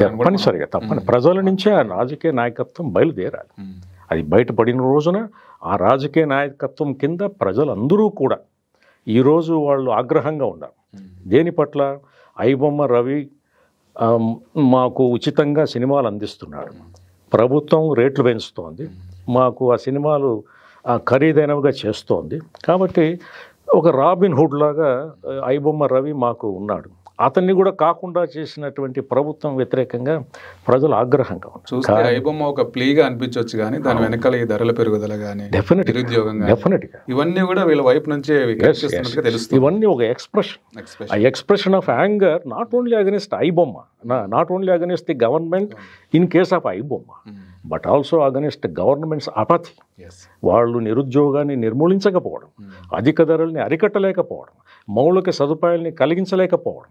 తప్పనిసరిగా ప్రజల నుంచే ఆ రాజకీయ నాయకత్వం బయలుదేరాలి. అది బయటపడిన రోజున ఆ రాజకీయ నాయకత్వం కింద ప్రజలందరూ కూడా ఈరోజు వాళ్ళు ఆగ్రహంగా ఉన్నారు. దేని పట్ల? ఐబొమ్మ రవి మాకు ఉచితంగా సినిమాలు అందిస్తున్నాడు, ప్రభుత్వం రేట్లు పెంచుతోంది, మాకు ఆ సినిమాలు ఖరీదైనవిగా చేస్తోంది. కాబట్టి ఒక రాబిన్ హుడ్ లాగా ఐబొమ్మ రవి మాకు ఉన్నాడు. అతన్ని కూడా కాకుండా చేసినటువంటి ప్రభుత్వం వ్యతిరేకంగా ప్రజలు ఆగ్రహంగా ఉన్నారు. ఐబొమ్మ ఒక ప్లీగా అనిపించవచ్చు కానీ దాని వెనకాల ఈ ధరల పెరుగుదల కానీ, నిరుద్యోగం, డెఫినెట్గా ఇవన్నీ కూడా వీళ్ళ వైపు నుంచే తెలుస్తుంది. ఇవన్నీ ఒక ఎక్స్ప్రెషన్, ఆ expression of anger not only against iBomma, not only against the government in case of iBomma, but also against governments అపథి. వాళ్ళు నిరుద్యోగాన్ని నిర్మూలించకపోవడం, అధిక ధరల్ని అరికట్టలేకపోవడం, మౌలిక సదుపాయాల్ని కలిగించలేకపోవడం,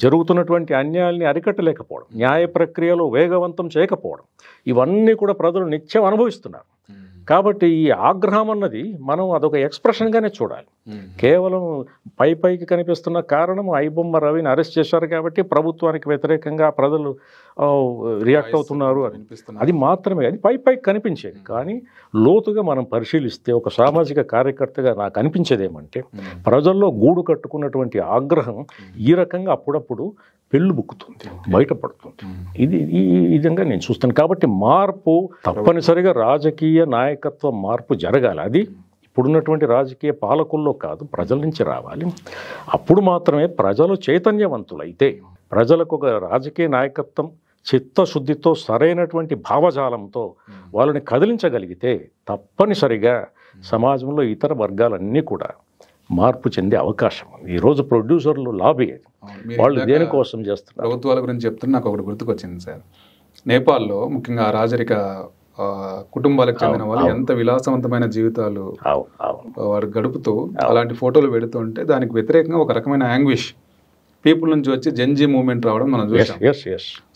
జరుగుతున్నటువంటి అన్యాయాల్ని అరికట్టలేకపోవడం, న్యాయ ప్రక్రియలో వేగవంతం చేయకపోవడం, ఇవన్నీ కూడా ప్రజలు నిత్యం అనుభవిస్తున్నారు. కాబట్టి ఈ ఆగ్రహం అన్నది మనం అదొక ఎక్స్ప్రెషన్గానే చూడాలి. కేవలం పైకి కనిపిస్తున్న కారణం ఐబొమ్మ రవిని అరెస్ట్ చేశారు కాబట్టి ప్రభుత్వానికి వ్యతిరేకంగా ప్రజలు రియాక్ట్ అవుతున్నారు అని, అది మాత్రమే, అది పైకి కనిపించేది. కానీ లోతుగా మనం పరిశీలిస్తే ఒక సామాజిక కార్యకర్తగా నాకు అనిపించేది ఏమంటే ప్రజల్లో గూడు కట్టుకున్నటువంటి ఆగ్రహం ఈ రకంగా అప్పుడప్పుడు పెళ్ళు బుక్కుతుంది, బయటపడుతుంది. ఇది ఈ విధంగా నేను చూస్తాను. కాబట్టి మార్పు తప్పనిసరిగా రాజకీయ నాయకత్వ మార్పు జరగాలి. అది ఇప్పుడున్నటువంటి రాజకీయ పాలకుల్లో కాదు, ప్రజల నుంచి రావాలి. అప్పుడు మాత్రమే ప్రజలు చైతన్యవంతులైతే, ప్రజలకు ఒక రాజకీయ నాయకత్వం చిత్తశుద్ధితో సరైనటువంటి భావజాలంతో వాళ్ళని కదిలించగలిగితే తప్పనిసరిగా సమాజంలో ఇతర వర్గాలన్నీ కూడా మార్పు చెందే అవకాశం ఉంది. ఈరోజు ప్రొడ్యూసర్లు లాబీ, వాళ్ళు దేనికోసం చేస్తున్నారు? ప్రభుత్వాల గురించి చెప్తున్నా నాకు ఒకటి గుర్తుకొచ్చింది సార్. నేపాల్లో ముఖ్యంగా రాజరిక కుటుంబాలకు చెందిన వాళ్ళు ఎంత విలాసవంతమైన జీవితాలు వారు గడుపుతూ అలాంటి ఫోటోలు పెడుతుంటే దానికి వ్యతిరేకంగా ఒక రకమైన యాంగ్విష్ పీపుల్ నుంచి వచ్చి జెన్జీ మూవ్మెంట్ రావడం మనం చూసాం.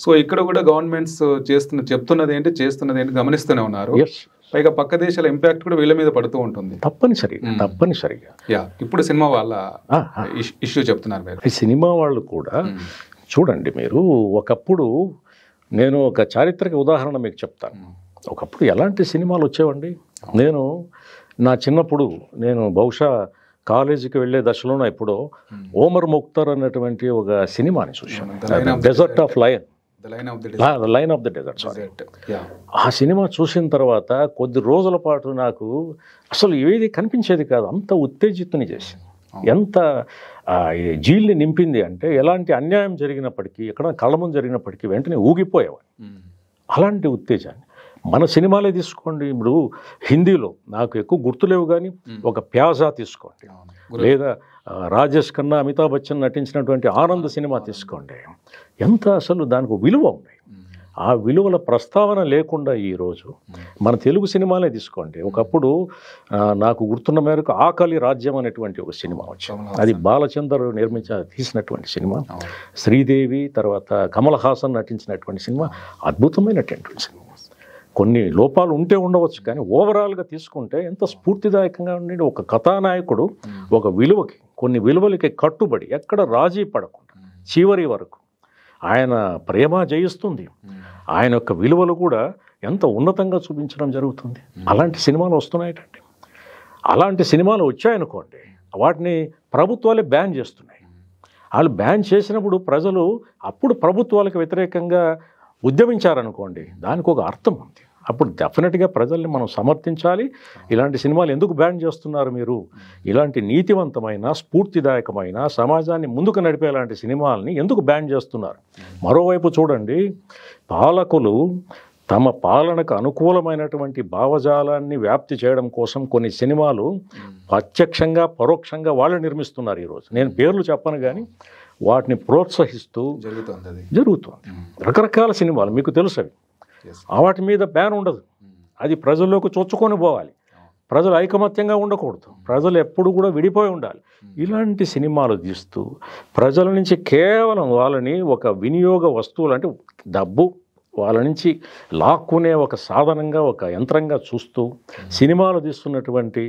సో ఇక్కడ కూడా గవర్నమెంట్స్ చెప్తున్నది ఏంటి, చేస్తున్నది ఏంటి గమనిస్తూనే ఉన్నారు. పైగా పక్క దేశాల ఇంపాక్ట్ కూడా వీళ్ళ మీద పడుతూ ఉంటుంది. తప్పనిసరిగా ఇప్పుడు సినిమా వాళ్ళ ఇష్యూ చెప్తున్నారు మీరు. ఈ సినిమా వాళ్ళు కూడా చూడండి, మీరు ఒకప్పుడు నేను ఒక చారిత్రక ఉదాహరణ మీకు చెప్తాను. ఒకప్పుడు ఎలాంటి సినిమాలు వచ్చేవండి. నేను నా చిన్నప్పుడు నేను బహుశా కాలేజీకి వెళ్ళే దశలోనో ఎప్పుడో ఓమర్ ముఖ్తార్ అన్నటువంటి ఒక సినిమాని చూశాను, desert of lion. Lion of the desert sorry. ఆ సినిమా చూసిన తర్వాత కొద్ది రోజుల పాటు నాకు అసలు ఏది కనిపించేది కాదు, అంత ఉత్తేజితుని చేసింది, ఎంత జీల్ని నింపింది అంటే ఎలాంటి అన్యాయం జరిగినప్పటికీ ఎక్కడ కళ్ళ ముందు జరిగినప్పటికీ వెంటనే ఊగిపోయేవాడు. అలాంటి ఉత్తేజాన్ని మన సినిమాలే తీసుకోండి. ఇప్పుడు హిందీలో నాకు ఎక్కువ గుర్తులేవు కానీ ఒక ప్యాజా తీసుకోండి, లేదా రాజేష్ ఖన్నా అమితాబ్ బచ్చన్ నటించినటువంటి ఆనంద్ సినిమా తీసుకోండి, ఎంత అసలు దానికి విలువ ఉన్నాయి. ఆ విలువల ప్రస్తావన లేకుండా ఈరోజు మన తెలుగు సినిమాలే తీసుకోండి. ఒకప్పుడు నాకు గుర్తున్న మేరకు ఆకలి రాజ్యం అనేటువంటి ఒక సినిమా వచ్చింది, అది బాలచందర్ తీసినటువంటి సినిమా, శ్రీదేవి తర్వాత కమల్ హాసన్ నటించినటువంటి సినిమా, అద్భుతమైనటువంటి సినిమా. కొన్ని లోపాలు ఉంటే ఉండవచ్చు కానీ ఓవరాల్గా తీసుకుంటే ఎంత స్ఫూర్తిదాయకంగా ఉండి ఒక కథానాయకుడు ఒక విలువకి కొన్ని విలువలకి కట్టుబడి ఎక్కడ రాజీ పడకుండా చివరి వరకు ఆయన ప్రేమ జయిస్తుంది, ఆయన యొక్క విలువలు కూడా ఎంత ఉన్నతంగా చూపించడం జరుగుతుంది. అలాంటి సినిమాలు వస్తున్నాయటండి. అలాంటి సినిమాలు వచ్చాయనుకోండి వాటిని ప్రభుత్వాలే బ్యాన్ చేస్తున్నాయి. వాళ్ళు బ్యాన్ చేసినప్పుడు ప్రజలు అప్పుడు ప్రభుత్వాలకు వ్యతిరేకంగా ఉద్యమించారనుకోండి, దానికి ఒక అర్థం ఉంది. అప్పుడు డెఫినెట్గా ప్రజల్ని మనం సమర్థించాలి. ఇలాంటి సినిమాలు ఎందుకు బ్యాన్ చేస్తున్నారు మీరు, ఇలాంటి నీతివంతమైన స్ఫూర్తిదాయకమైన సమాజాన్ని ముందుకు నడిపేలాంటి సినిమాలని ఎందుకు బ్యాన్ చేస్తున్నారు? మరోవైపు చూడండి, పాలకులు తమ పాలనకు అనుకూలమైనటువంటి భావజాలాన్ని వ్యాప్తి చేయడం కోసం కొన్ని సినిమాలు ప్రత్యక్షంగా పరోక్షంగా వాళ్ళు నిర్మిస్తున్నారు. ఈరోజు నేను పేర్లు చెప్పను కానీ వాటిని ప్రోత్సహిస్తూ జరుగుతుంది. రకరకాల సినిమాలు మీకు తెలుసు, అవి వాటి మీద బ్యాన్ ఉండదు, అది ప్రజల్లోకి చొచ్చుకొని పోవాలి, ప్రజలు ఐకమత్యంగా ఉండకూడదు, ప్రజలు ఎప్పుడు కూడా విడిపోయి ఉండాలి. ఇలాంటి సినిమాలు తీస్తూ ప్రజల నుంచి కేవలం వాళ్ళని ఒక వినియోగ వస్తువులు అంటే డబ్బు వాళ్ళ నుంచి లాక్కునే ఒక సాధనంగా ఒక యంత్రంగా చూస్తూ సినిమాలు తీస్తున్నటువంటి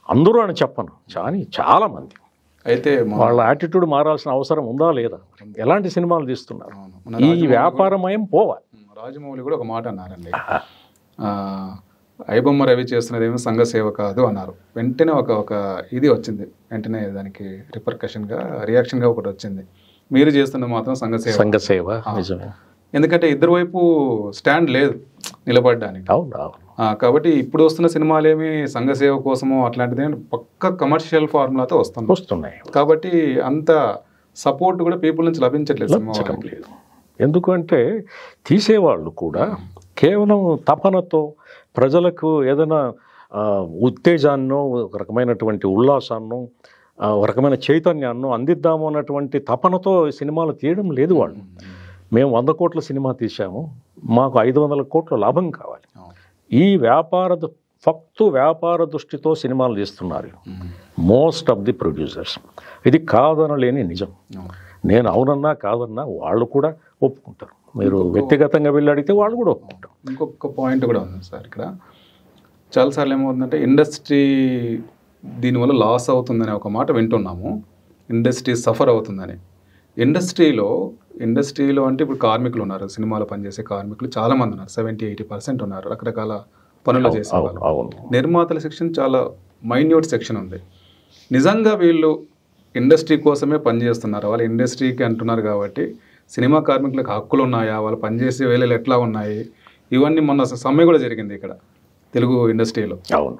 అందరూ అని చెప్పను కానీ చాలామంది అయితే వాళ్ళ యాటిట్యూడ్ మారాల్సిన అవసరం ఉందా లేదా, ఎలాంటి సినిమాలు తీస్తున్నారు, ఈ వ్యాపారమయం పోవాలి. రాజమౌళి కూడా ఒక మాట అన్నారండి, ఐబొమ్మ రవి చేస్తున్నదేమో సంఘ సేవ కాదు అన్నారు. వెంటనే ఒక ఇది వచ్చింది, వెంటనే దానికి రియాక్షన్గా ఒకటి వచ్చింది, మీరు చేస్తున్నది మాత్రం సంఘ సేవ. నిజమే, ఎందుకంటే ఇద్దరు వైపు స్టాండ్ లేదు నిలబడడానికి. కాబట్టి ఇప్పుడు వస్తున్న సినిమాలు ఏమి సంఘ సేవ కోసమో అట్లాంటిది పక్క కమర్షియల్ ఫార్ములాతో వస్తున్నాయి. కాబట్టి అంత సపోర్ట్ కూడా పీపుల్ నుంచి లభించట్లేదు. ఎందుకంటే తీసేవాళ్ళు కూడా కేవలం తపనతో ప్రజలకు ఏదైనా ఉత్తేజాన్నో ఒక రకమైనటువంటి ఉల్లాసాన్నో ఒక రకమైన చైతన్యాన్నో అందిద్దాము అన్నటువంటి తపనతో సినిమాలు తీయడం లేదు. వాళ్ళు మేము 100 కోట్ల సినిమా తీసాము, మాకు 500 కోట్ల లాభం కావాలి, ఈ వ్యాపార దృష్టితో సినిమాలు తీస్తున్నారు మోస్ట్ ఆఫ్ ది ప్రొడ్యూసర్స్. ఇది కాదనలేని నిజం. నేను అవునన్నా కాదన్నా వాళ్ళు కూడా ఒప్పుకుంటారు. మీరు వ్యక్తిగతంగా వెళ్ళి అడిగితే వాళ్ళు కూడా ఒప్పుకుంటారు. ఇంకొక పాయింట్ కూడా ఉంది సార్, ఇక్కడ చాలాసార్లు ఏమవుతుందంటే ఇండస్ట్రీ దీనివల్ల లాస్ అవుతుందనే ఒక మాట వింటున్నాము, ఇండస్ట్రీ సఫర్ అవుతుందని. ఇండస్ట్రీలో అంటే ఇప్పుడు కార్మికులు ఉన్నారు, సినిమాలో పనిచేసే కార్మికులు చాలామంది ఉన్నారు, 70-80% ఉన్నారు, రకరకాల పనులు చేసేవాళ్ళు. నిర్మాతల సెక్షన్ చాలా మైన్యూట్ సెక్షన్ ఉంది. నిజంగా వీళ్ళు ఇండస్ట్రీ కోసమే పనిచేస్తున్నారు, వాళ్ళు ఇండస్ట్రీకి అంటున్నారు కాబట్టి సినిమా కార్మికులకు హక్కులు ఉన్నాయా, వాళ్ళు పనిచేసే వేళలు ఎట్లా ఉన్నాయి, ఇవన్నీ మొన్న సమ్మె కూడా జరిగింది ఇక్కడ తెలుగు ఇండస్ట్రీలో.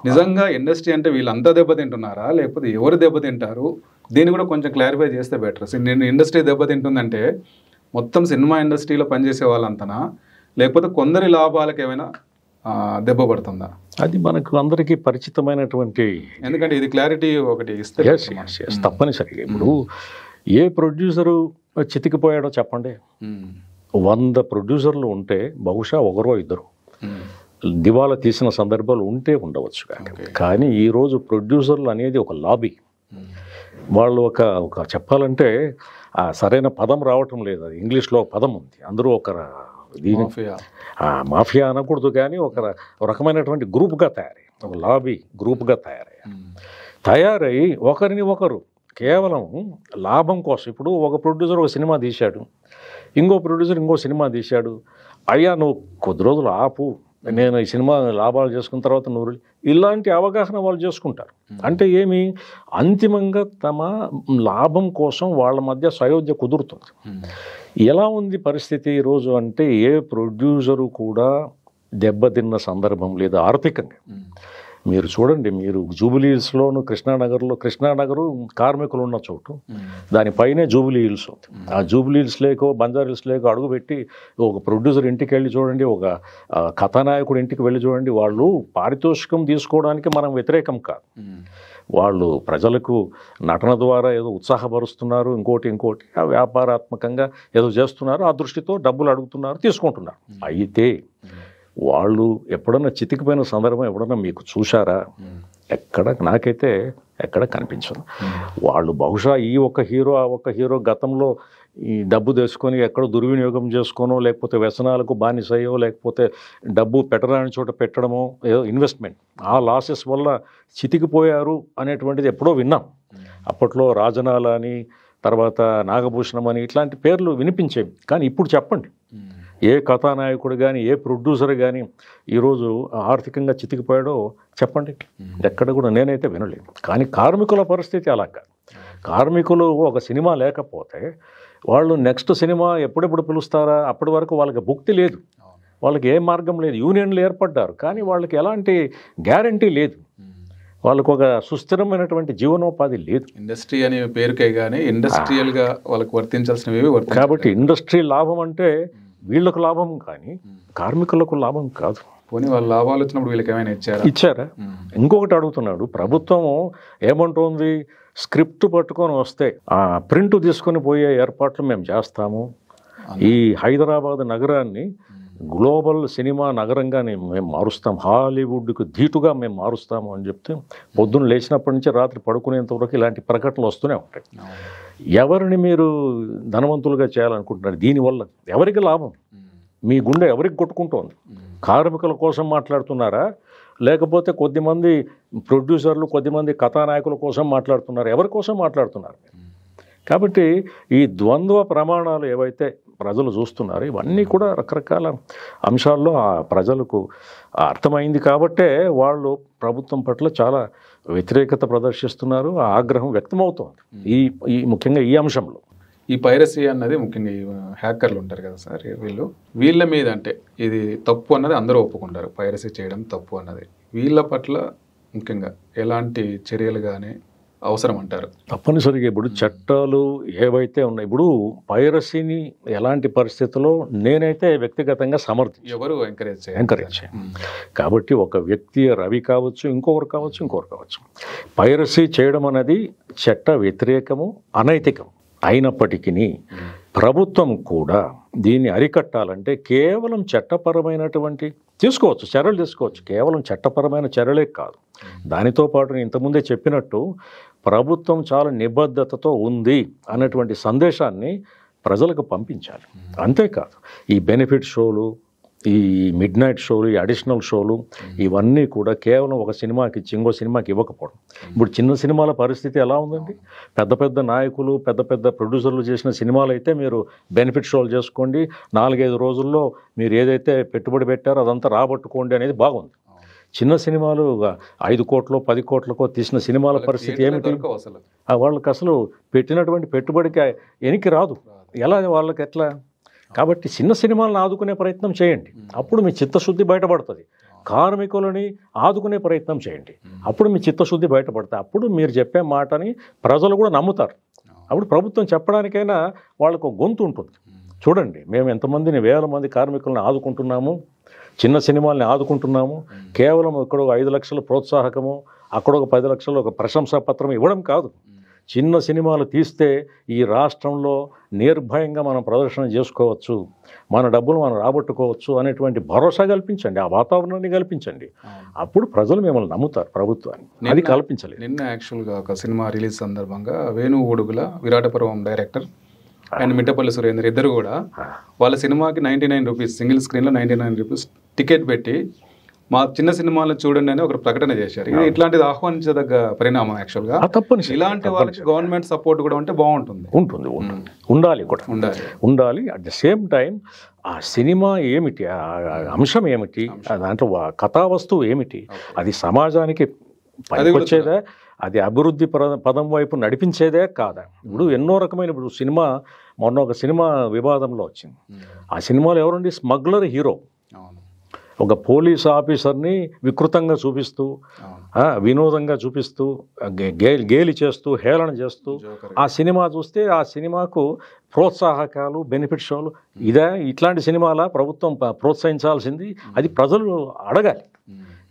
నిజంగా ఇండస్ట్రీ అంటే వీళ్ళంతా దెబ్బతింటున్నారా లేకపోతే ఎవరు దెబ్బతింటారు, దీన్ని కూడా కొంచెం క్లారిఫై చేస్తే బెటర్. నేను ఇండస్ట్రీ దెబ్బతింటుందంటే మొత్తం సినిమా ఇండస్ట్రీలో పనిచేసే వాళ్ళంతనా లేకపోతే కొందరి లాభాలకు ఏమైనా దెబ్బ పడుతుందా? అది మనకు అందరికీ పరిచితమైనటువంటి, ఎందుకంటే ఇది క్లారిటీ ఒకటి ఇస్తే తప్పనిసరిగా. ఇప్పుడు ఏ ప్రొడ్యూసరు చితికిపోయాడో చెప్పండి, 100 ప్రొడ్యూసర్లు ఉంటే బహుశా ఒకరో ఇద్దరు దివాలా తీసిన సందర్భాలు ఉంటే ఉండవచ్చు. కానీ ఈరోజు ప్రొడ్యూసర్లు అనేది ఒక లాబీ. వాళ్ళు ఒక చెప్పాలంటే సరైన పదం రావటం లేదు, అది ఇంగ్లీష్లో పదం ఉంది, అందరూ ఒక దీని మాఫియా అనకూడదు కానీ ఒక రకమైనటువంటి గ్రూప్గా తయారై, ఒక లాబీ గ్రూప్గా తయారై ఒకరిని ఒకరు కేవలం లాభం కోసం. ఇప్పుడు ఒక ప్రొడ్యూసర్ ఒక సినిమా తీశాడు, ఇంకో ప్రొడ్యూసర్ ఇంకో సినిమా తీశాడు, అయ్యా నువ్వు కొద్ది రోజులు ఆపు, నేను ఈ సినిమా లాభాలు చేసుకున్న తర్వాత నువ్వు, ఇలాంటి అవగాహన వాళ్ళు చేసుకుంటారు. అంటే ఏమి, అంతిమంగా తమ లాభం కోసం వాళ్ళ మధ్య సయోధ్య కుదురుతుంది. ఎలా ఉంది పరిస్థితి ఈరోజు అంటే ఏ ప్రొడ్యూసరు కూడా దెబ్బతిన్న సందర్భం లేదు ఆర్థికంగా. మీరు చూడండి, మీరు జూబిలీహిల్స్లోను కృష్ణానగరు కార్మికులు ఉన్న చోటు, దానిపైనే జూబిలీహిల్స్ ఉంది. ఆ జూబిలీహిల్స్ లేకో బంజారాహిల్స్ లేకో అడుగుపెట్టి ఒక ప్రొడ్యూసర్ ఇంటికి వెళ్ళి చూడండి, ఒక కథానాయకుడు ఇంటికి వెళ్ళి చూడండి, వాళ్ళు పారితోషికం తీసుకోవడానికి మనం వ్యతిరేకం కాదు. వాళ్ళు ప్రజలకు నటన ద్వారా ఏదో ఉత్సాహపరుస్తున్నారు, ఇంకోటి ఆ వ్యాపారాత్మకంగా ఏదో చేస్తున్నారు, ఆ దృష్టితో డబ్బులు అడుగుతున్నారు, తీసుకుంటున్నారు. అయితే వాళ్ళు ఎప్పుడన్నా చితికిపోయిన సందర్భం ఎప్పుడన్నా మీకు చూశారా? నాకైతే ఎక్కడ కనిపించదు. వాళ్ళు బహుశా ఈ ఒక్క హీరో ఆ ఒక్క హీరో గతంలో ఈ డబ్బు తెచ్చుకొని ఎక్కడో దుర్వినియోగం చేసుకోనో, లేకపోతే వ్యసనాలకు బానిసయ్యో, లేకపోతే డబ్బు పెట్టరాని చోట పెట్టడమో, ఏదో ఇన్వెస్ట్మెంట్, ఆ లాసెస్ వల్ల చితికిపోయారు అనేటువంటిది ఎప్పుడో విన్నాం. అప్పట్లో రాజనాల అని, తర్వాత నాగభూషణం అని ఇట్లాంటి పేర్లు వినిపించేవి. కానీ ఇప్పుడు చెప్పండి, ఏ కథానాయకుడు కానీ ఏ ప్రొడ్యూసర్ కానీ ఈరోజు ఆర్థికంగా చితికిపోయాడో చెప్పండి. ఎక్కడ కూడా నేనైతే వినలేదు. కానీ కార్మికుల పరిస్థితి అలా కాదు. కార్మికులు ఒక సినిమా లేకపోతే వాళ్ళు నెక్స్ట్ సినిమా ఎప్పుడెప్పుడు పిలుస్తారా, అప్పటి వరకు వాళ్ళకి భుక్తి లేదు, వాళ్ళకి ఏ మార్గం లేదు. యూనియన్లు ఏర్పడ్డారు కానీ వాళ్ళకి ఎలాంటి గ్యారంటీ లేదు, వాళ్ళకు ఒక సుస్థిరమైనటువంటి జీవనోపాధి లేదు. ఇండస్ట్రీ అనే పేరుకే కానీ ఇండస్ట్రియల్గా వాళ్ళకి వర్తించాల్సినవి. కాబట్టి ఇండస్ట్రీ లాభం అంటే వీళ్ళకు లాభం కానీ కార్మికులకు లాభం కాదు. పోనీ వాళ్ళ లాభాలు వచ్చినప్పుడు వీళ్ళకి ఏమైనా ఇచ్చారా? ఇంకొకటి అడుగుతున్నాడు, ప్రభుత్వం ఏమంటుంది, స్క్రిప్ట్ పట్టుకొని వస్తే ఆ ప్రింట్ తీసుకొని పోయే ఏర్పాట్లు మేము చేస్తాము, ఈ హైదరాబాద్ నగరాన్ని గ్లోబల్ సినిమా నగరంగా మేము మారుస్తాం, హాలీవుడ్కు ధీటుగా మేము మారుస్తాము అని చెప్తే పొద్దున్న లేచినప్పటి నుంచి రాత్రి పడుకునేంత వరకు ఇలాంటి ప్రకటనలు వస్తూనే ఉంటాయి. ఎవరిని మీరు ధనవంతులుగా చేయాలనుకుంటున్నారు? దీనివల్ల ఎవరికి లాభం? మీ గుండె ఎవరికి కొట్టుకుంటోంది? కార్మికుల కోసం మాట్లాడుతున్నారా, లేకపోతే కొద్దిమంది ప్రొడ్యూసర్లు కొద్దిమంది కథానాయకుల కోసం మాట్లాడుతున్నారు? ఎవరి కోసం మాట్లాడుతున్నారు? కాబట్టి ఈ ద్వంద్వ ప్రమాణాలు ఏవైతే ప్రజలు చూస్తున్నారో ఇవన్నీ కూడా రకరకాల అంశాల్లో ఆ ప్రజలకు అర్థమైంది. కాబట్టే వాళ్ళు ప్రభుత్వం పట్ల చాలా వ్యతిరేకత ప్రదర్శిస్తున్నారు, ఆ ఆగ్రహం వ్యక్తమవుతోంది ఈ ముఖ్యంగా ఈ అంశంలో. ఈ పైరసీ అన్నది ముఖ్యంగా ఈ హ్యాకర్లు ఉంటారు కదా సార్, వీళ్ళ మీద అంటే ఇది తప్పు అన్నది అందరూ ఒప్పుకుంటారు, పైరసీ చేయడం తప్పు అన్నది. వీళ్ళ పట్ల ముఖ్యంగా ఎలాంటి చర్యలు కానీ అవసరం అంటారు? తప్పనిసరిగా ఇప్పుడు చట్టాలు ఏవైతే ఉన్నాయి, ఇప్పుడు పైరసీని ఎలాంటి పరిస్థితుల్లో నేనైతే వ్యక్తిగతంగా ఎవరు ఎంకరేజ్ కాబట్టి ఒక వ్యక్తి రవి కావచ్చు, ఇంకొకరు కావచ్చు, పైరసీ చేయడం అనేది చట్ట వ్యతిరేకము, అనైతికం అయినప్పటికీ ప్రభుత్వం కూడా దీన్ని అరికట్టాలంటే కేవలం చట్టపరమైనటువంటి చర్యలు తీసుకోవచ్చు. కేవలం చట్టపరమైన చర్యలే కాదు, దానితో పాటు నేను ఇంతకుముందే చెప్పినట్టు ప్రభుత్వం చాలా నిబద్ధతతో ఉంది అన్నటువంటి సందేశాన్ని ప్రజలకు పంపించాలి. అంతేకాదు ఈ బెనిఫిట్ షోలు, ఈ మిడ్ నైట్ షోలు, ఈ అడిషనల్ షోలు ఇవన్నీ కూడా కేవలం ఒక సినిమాకి ఇంకో సినిమాకి ఇవ్వకపోవడం. ఇప్పుడు చిన్న సినిమాల పరిస్థితి ఎలా ఉందండి? పెద్ద పెద్ద నాయకులు, పెద్ద పెద్ద ప్రొడ్యూసర్లు చేసిన సినిమాలు అయితే మీరు బెనిఫిట్ షోలు చేసుకోండి, 4-5 రోజుల్లో మీరు ఏదైతే పెట్టుబడి పెట్టారో అదంతా రాబట్టుకోండి అనేది బాగుంది. చిన్న సినిమాలు 5 కోట్లు 10 కోట్లకో తీసిన సినిమాల పరిస్థితి ఏమిటి? వాళ్ళకి అసలు పెట్టినటువంటి పెట్టుబడికి వెనక్కి రాదు. ఎలా వాళ్ళకి ఎట్లా? కాబట్టి చిన్న సినిమాలను ఆదుకునే ప్రయత్నం చేయండి, అప్పుడు మీ చిత్తశుద్ధి బయటపడుతుంది. కార్మికులని ఆదుకునే ప్రయత్నం చేయండి, అప్పుడు మీ చిత్తశుద్ధి బయటపడుతుంది. అప్పుడు మీరు చెప్పే మాటని ప్రజలు కూడా నమ్ముతారు. అప్పుడు ప్రభుత్వం చెప్పడానికైనా వాళ్ళకు గొంతు ఉంటుంది. చూడండి, మేము ఎంతమందిని, వేల మంది కార్మికులను ఆదుకుంటున్నాము, చిన్న సినిమాల్ని ఆదుకుంటున్నాము. కేవలం ఇక్కడ 5 లక్షల ప్రోత్సాహకము, అక్కడ 10 లక్షలు ఒక ప్రశంసా పత్రం ఇవ్వడం కాదు. చిన్న సినిమాలు తీస్తే ఈ రాష్ట్రంలో నిర్భయంగా మనం ప్రదర్శన చేసుకోవచ్చు, మన డబ్బులు మనం రాబట్టుకోవచ్చు అనేటువంటి భరోసా కల్పించండి, ఆ వాతావరణాన్ని కల్పించండి. అప్పుడు ప్రజలు మిమ్మల్ని నమ్ముతారు, ప్రభుత్వాన్ని. అది కల్పించలేదు. నిన్న యాక్చువల్గా ఒక సినిమా రిలీజ్ సందర్భంగా వేణు ఊడుగుల, విరాటపురం డైరెక్టర్ అండ్ మిట్టపల్లి సురేందర్ ఇద్దరు కూడా వాళ్ళ సినిమాకి 99 రూపీస్, సింగిల్ స్క్రీన్లో 99 రూపీస్ టికెట్ పెట్టి మా చిన్న సినిమాలను చూడండి అని ఒక ప్రకటన చేశారు. ఇది ఇట్లాంటిది ఆహ్వానించదగ్గ పరిణామం. యాక్చువల్గా ఇలాంటి వాళ్ళకి గవర్నమెంట్ సపోర్ట్ కూడా ఉంటే బాగుంటుంది. ఉండాలి. అట్ ద సేమ్ టైం ఆ సినిమా ఏమిటి, ఆ అంశం ఏమిటి, దాంట్లో కథా వస్తువు ఏమిటి, అది సమాజానికి పనికొచ్చేదా, అది అభివృద్ధి పదం వైపు నడిపించేదే కాదా? ఇప్పుడు ఎన్నో రకమైన, ఇప్పుడు సినిమా మొన్న ఒక సినిమా వివాదంలో వచ్చింది. ఆ సినిమాలో ఎవరండి స్మగ్లర్ హీరో, ఒక పోలీస్ ఆఫీసర్ని వికృతంగా చూపిస్తూ వినోదంగా చూపిస్తూ గేలి చేస్తూ హేళన చేస్తూ ఆ సినిమా చూస్తే ఆ సినిమాకు ప్రోత్సాహకాలు బెనిఫిట్ షోలు ఇట్లాంటి సినిమాల ప్రభుత్వం ప్రోత్సహించాల్సింది. అది ప్రజలు అడగాలి.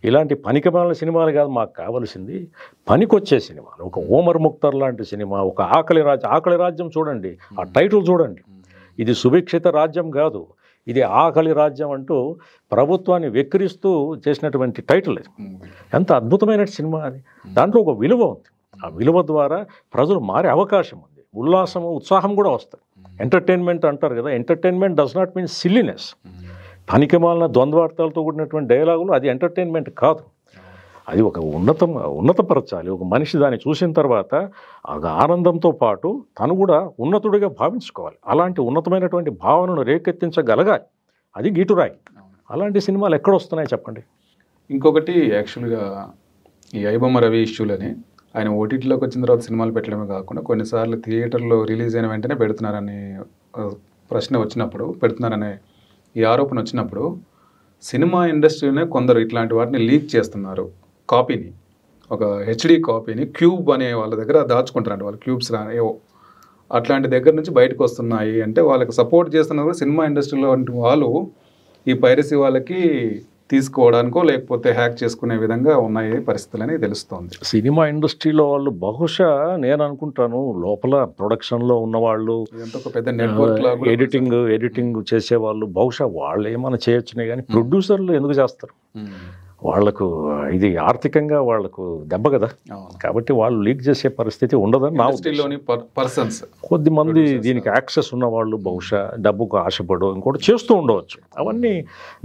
ఇలాంటి పనికిమాలిన సినిమాలు కాదు మాకు కావలసింది, పనికొచ్చే సినిమాలు. ఒక ఓమర్ ముక్తర్ లాంటి సినిమా, ఒక ఆకలి రాజ్యం చూడండి, ఆ టైటిల్ చూడండి. ఇది సుభిక్షిత రాజ్యం కాదు, ఇది ఆకలి రాజ్యం అంటూ ప్రభుత్వాన్ని వెక్కిరిస్తూ చేసినటువంటి టైటిల్ అది. ఎంత అద్భుతమైన సినిమా అది. దాంట్లో ఒక విలువ ఉంది. ఆ విలువ ద్వారా ప్రజలు మారే అవకాశం ఉంది, ఉల్లాసము ఉత్సాహం కూడా వస్తాయి. ఎంటర్టైన్మెంట్ అంటారు కదా, ఎంటర్టైన్మెంట్ డస్ నాట్ మీన్ సిల్లీనెస్. పనికిమాలిన ద్వంద్వార్థాలతో కూడినటువంటి డైలాగులు అది ఎంటర్టైన్మెంట్ కాదు. అది ఒక ఉన్నతపరచాలి. ఒక మనిషి దాన్ని చూసిన తర్వాత ఆ ఆనందంతో పాటు తను కూడా ఉన్నతుడిగా భావించుకోవాలి. అలాంటి ఉన్నతమైనటువంటి భావనను రేకెత్తించగలగాలి. అది గీటురాయి. అలాంటి సినిమాలు ఎక్కడొస్తున్నాయి చెప్పండి. ఇంకొకటి యాక్చువల్గా ఈ ఐబొమ్మ రవి ఇష్యూలని ఆయన ఓటీటీలోకి వచ్చిన తర్వాత సినిమాలు పెట్టడమే కాకుండా కొన్నిసార్లు థియేటర్లో రిలీజ్ అయిన వెంటనే పెడుతున్నారనే ప్రశ్న వచ్చినప్పుడు, పెడుతున్నారనే ఈ ఆరోపణ వచ్చినప్పుడు సినిమా ఇండస్ట్రీనే కొందరు ఇట్లాంటి వాటిని లీక్ చేస్తున్నారు. కాపీని, ఒక హెచ్డి కాపీని క్యూబ్ అనే వాళ్ళ దగ్గర దాచుకుంటారంట. వాళ్ళు క్యూబ్స్ ఏవో అట్లాంటి దగ్గర నుంచి బయటకు వస్తున్నాయి అంటే వాళ్ళకి సపోర్ట్ చేస్తున్నారు సినిమా ఇండస్ట్రీలో వంటి వాళ్ళు. ఈ పైరసీ వాళ్ళకి తీసుకోవడానికో లేకపోతే హ్యాక్ చేసుకునే విధంగా ఉన్నాయి పరిస్థితులని తెలుస్తోంది. సినిమా ఇండస్ట్రీలో వాళ్ళు బహుశా నేను అనుకుంటాను లోపల ప్రొడక్షన్లో ఉన్నవాళ్ళు, ఒక పెద్ద నెట్వర్క్ ఎడిటింగ్ చేసేవాళ్ళు బహుశా వాళ్ళు ఏమైనా చేయొచ్చునే కానీ ప్రొడ్యూసర్లు ఎందుకు చేస్తారు? వాళ్లకు ఇది ఆర్థికంగా వాళ్లకు దెబ్బ కదా. కాబట్టి వాళ్ళు లీక్ చేసే పరిస్థితి ఉండదని నా పర్సన్స్ కొద్దిమంది దీనికి యాక్సెస్ ఉన్నవాళ్ళు బహుశా డబ్బుకు ఆశపడో ఇంకోటి చేస్తూ ఉండవచ్చు. అవన్నీ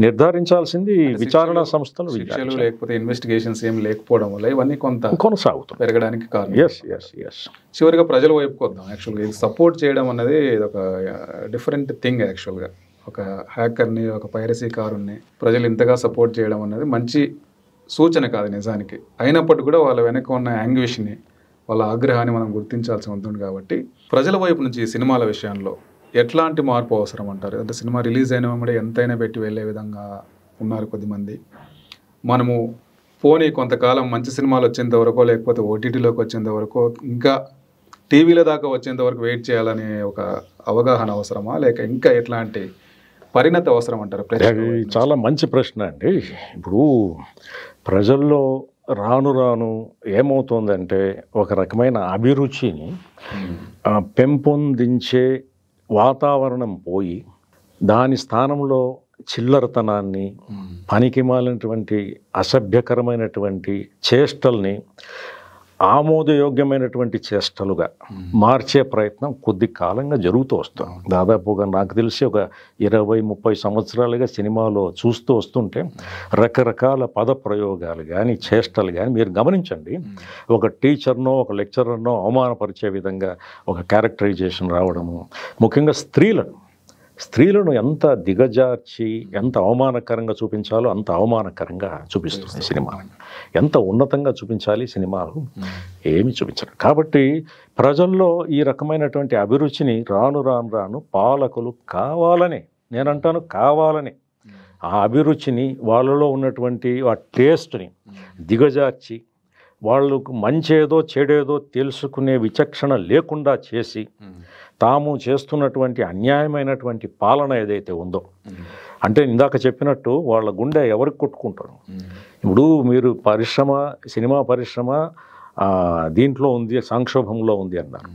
నిర్ధారించాల్సింది విచారణ సంస్థలు, లేకపోతే ఇన్వెస్టిగేషన్స్ ఏం లేకపోవడం వల్ల ఇవన్నీ కొంత కొనసాగుతాయి పెరగడానికి కారణం. ఎస్ చివరిగా ప్రజల వైపుకి వద్దాం. యాక్చువల్గా ఇది సపోర్ట్ చేయడం అనేది ఒక డిఫరెంట్ థింగ్. యాక్చువల్గా ఒక హ్యాకర్ని, ఒక పైరసీకారుని ప్రజలు ఇంతగా సపోర్ట్ చేయడం అనేది మంచి సూచన కాదు నిజానికి. అయినప్పటికీ కూడా వాళ్ళ వెనక ఉన్న యాంగ్విష్ని, వాళ్ళ ఆగ్రహాన్ని మనం గుర్తించాల్సి ఉంటుంది. కాబట్టి ప్రజల వైపు నుంచి ఈ సినిమాల విషయంలో ఎట్లాంటి మార్పు అవసరం అంటారు? అంటే సినిమా రిలీజ్ అయిన వెంబడే ఎంతైనా పెట్టి వెళ్ళే విధంగా ఉన్నారు కొద్దిమంది. మనము పోనీ కొంతకాలం మంచి సినిమాలు వచ్చేంత వరకు, లేకపోతే ఓటీటీలోకి వచ్చేంత వరకు, ఇంకా టీవీల దాకా వచ్చేంత వరకు వెయిట్ చేయాలనే ఒక అవగాహన అవసరమా, లేక ఇంకా ఎట్లాంటి పరిణతి అవసరం అంటారు? చాలా మంచి ప్రశ్న అండి. ఇప్పుడు ప్రజల్లో రాను రాను ఏమవుతోందంటే ఒక రకమైన అభిరుచిని పెంపొందించే వాతావరణం పోయి దాని స్థానంలో చిల్లరతనాన్ని, పనికిమాలినటువంటి అసభ్యకరమైనటువంటి చేష్టల్ని ఆమోదయోగ్యమైనటువంటి చేష్టలుగా మార్చే ప్రయత్నం కొద్ది కాలంగా జరుగుతూ వస్తాం. దాదాపుగా నాకు తెలిసి ఒక 20-30 సంవత్సరాలుగా సినిమాలో చూస్తూ వస్తుంటే రకరకాల పద ప్రయోగాలు కానీ చేష్టలు కానీ మీరు గమనించండి. ఒక టీచర్నో ఒక లెక్చరర్నో అవమానపరిచే విధంగా ఒక క్యారెక్టరైజేషన్ రావడము, ముఖ్యంగా స్త్రీలను ఎంత దిగజార్చి ఎంత అవమానకరంగా చూపించాలో అంత అవమానకరంగా చూపిస్తుంది సినిమా. ఎంత ఉన్నతంగా చూపించాలి సినిమాలు ఏమి చూపించరు. కాబట్టి ప్రజల్లో ఈ రకమైనటువంటి అభిరుచిని రాను పాలకులు కావాలని, నేనంటాను కావాలని, ఆ అభిరుచిని వాళ్ళలో ఉన్నటువంటి ఆ టేస్ట్ని దిగజార్చి వాళ్ళకు మంచేదో చెడేదో తెలుసుకునే విచక్షణ లేకుండా చేసి తాము చేస్తున్నటువంటి అన్యాయమైనటువంటి పాలన ఏదైతే ఉందో, అంటే ఇందాక చెప్పినట్టు వాళ్ళ గుండె ఎవరికి కొట్టుకుంటారు. ఇప్పుడు మీరు సినిమా పరిశ్రమ దీంట్లో ఉంది, సంక్షోభంలో ఉంది అన్నారు.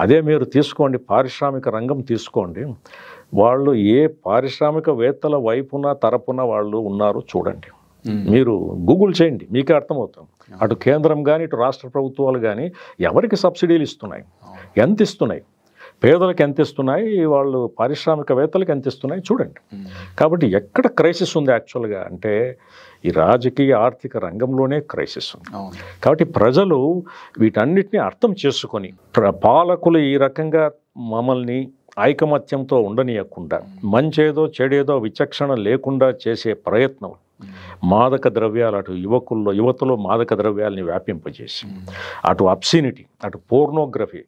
అదే మీరు తీసుకోండి, పారిశ్రామిక రంగం తీసుకోండి. వాళ్ళు ఏ పారిశ్రామికవేత్తల వైపున తరపున వాళ్ళు ఉన్నారో చూడండి. మీరు గూగుల్ చేయండి, మీకే అర్థమవుతాం. అటు కేంద్రం కానీ ఇటు రాష్ట్ర ప్రభుత్వాలు కానీ ఎవరికి సబ్సిడీలు ఇస్తున్నాయి, ఎంత ఇస్తున్నాయి, పేదలకు ఎంత ఇస్తున్నాయి, వాళ్ళు పారిశ్రామికవేత్తలకు ఎంత ఇస్తున్నాయి చూడండి. కాబట్టి ఎక్కడ క్రైసిస్ ఉంది యాక్చువల్గా అంటే ఈ రాజకీయ ఆర్థిక రంగంలోనే క్రైసిస్ ఉంది. కాబట్టి ప్రజలు వీటన్నిటిని అర్థం చేసుకొని పాలకులు ఈ రకంగా మమ్మల్ని ఐకమత్యంతో ఉండనీయకుండా మంచేదో చెడేదో విచక్షణ లేకుండా చేసే ప్రయత్నం మాదక ద్రవ్యాలు అటు యువతలో మాదక ద్రవ్యాలని వ్యాపింపజేసి, అటు అబ్సినిటీ, అటు పోర్నోగ్రఫీ,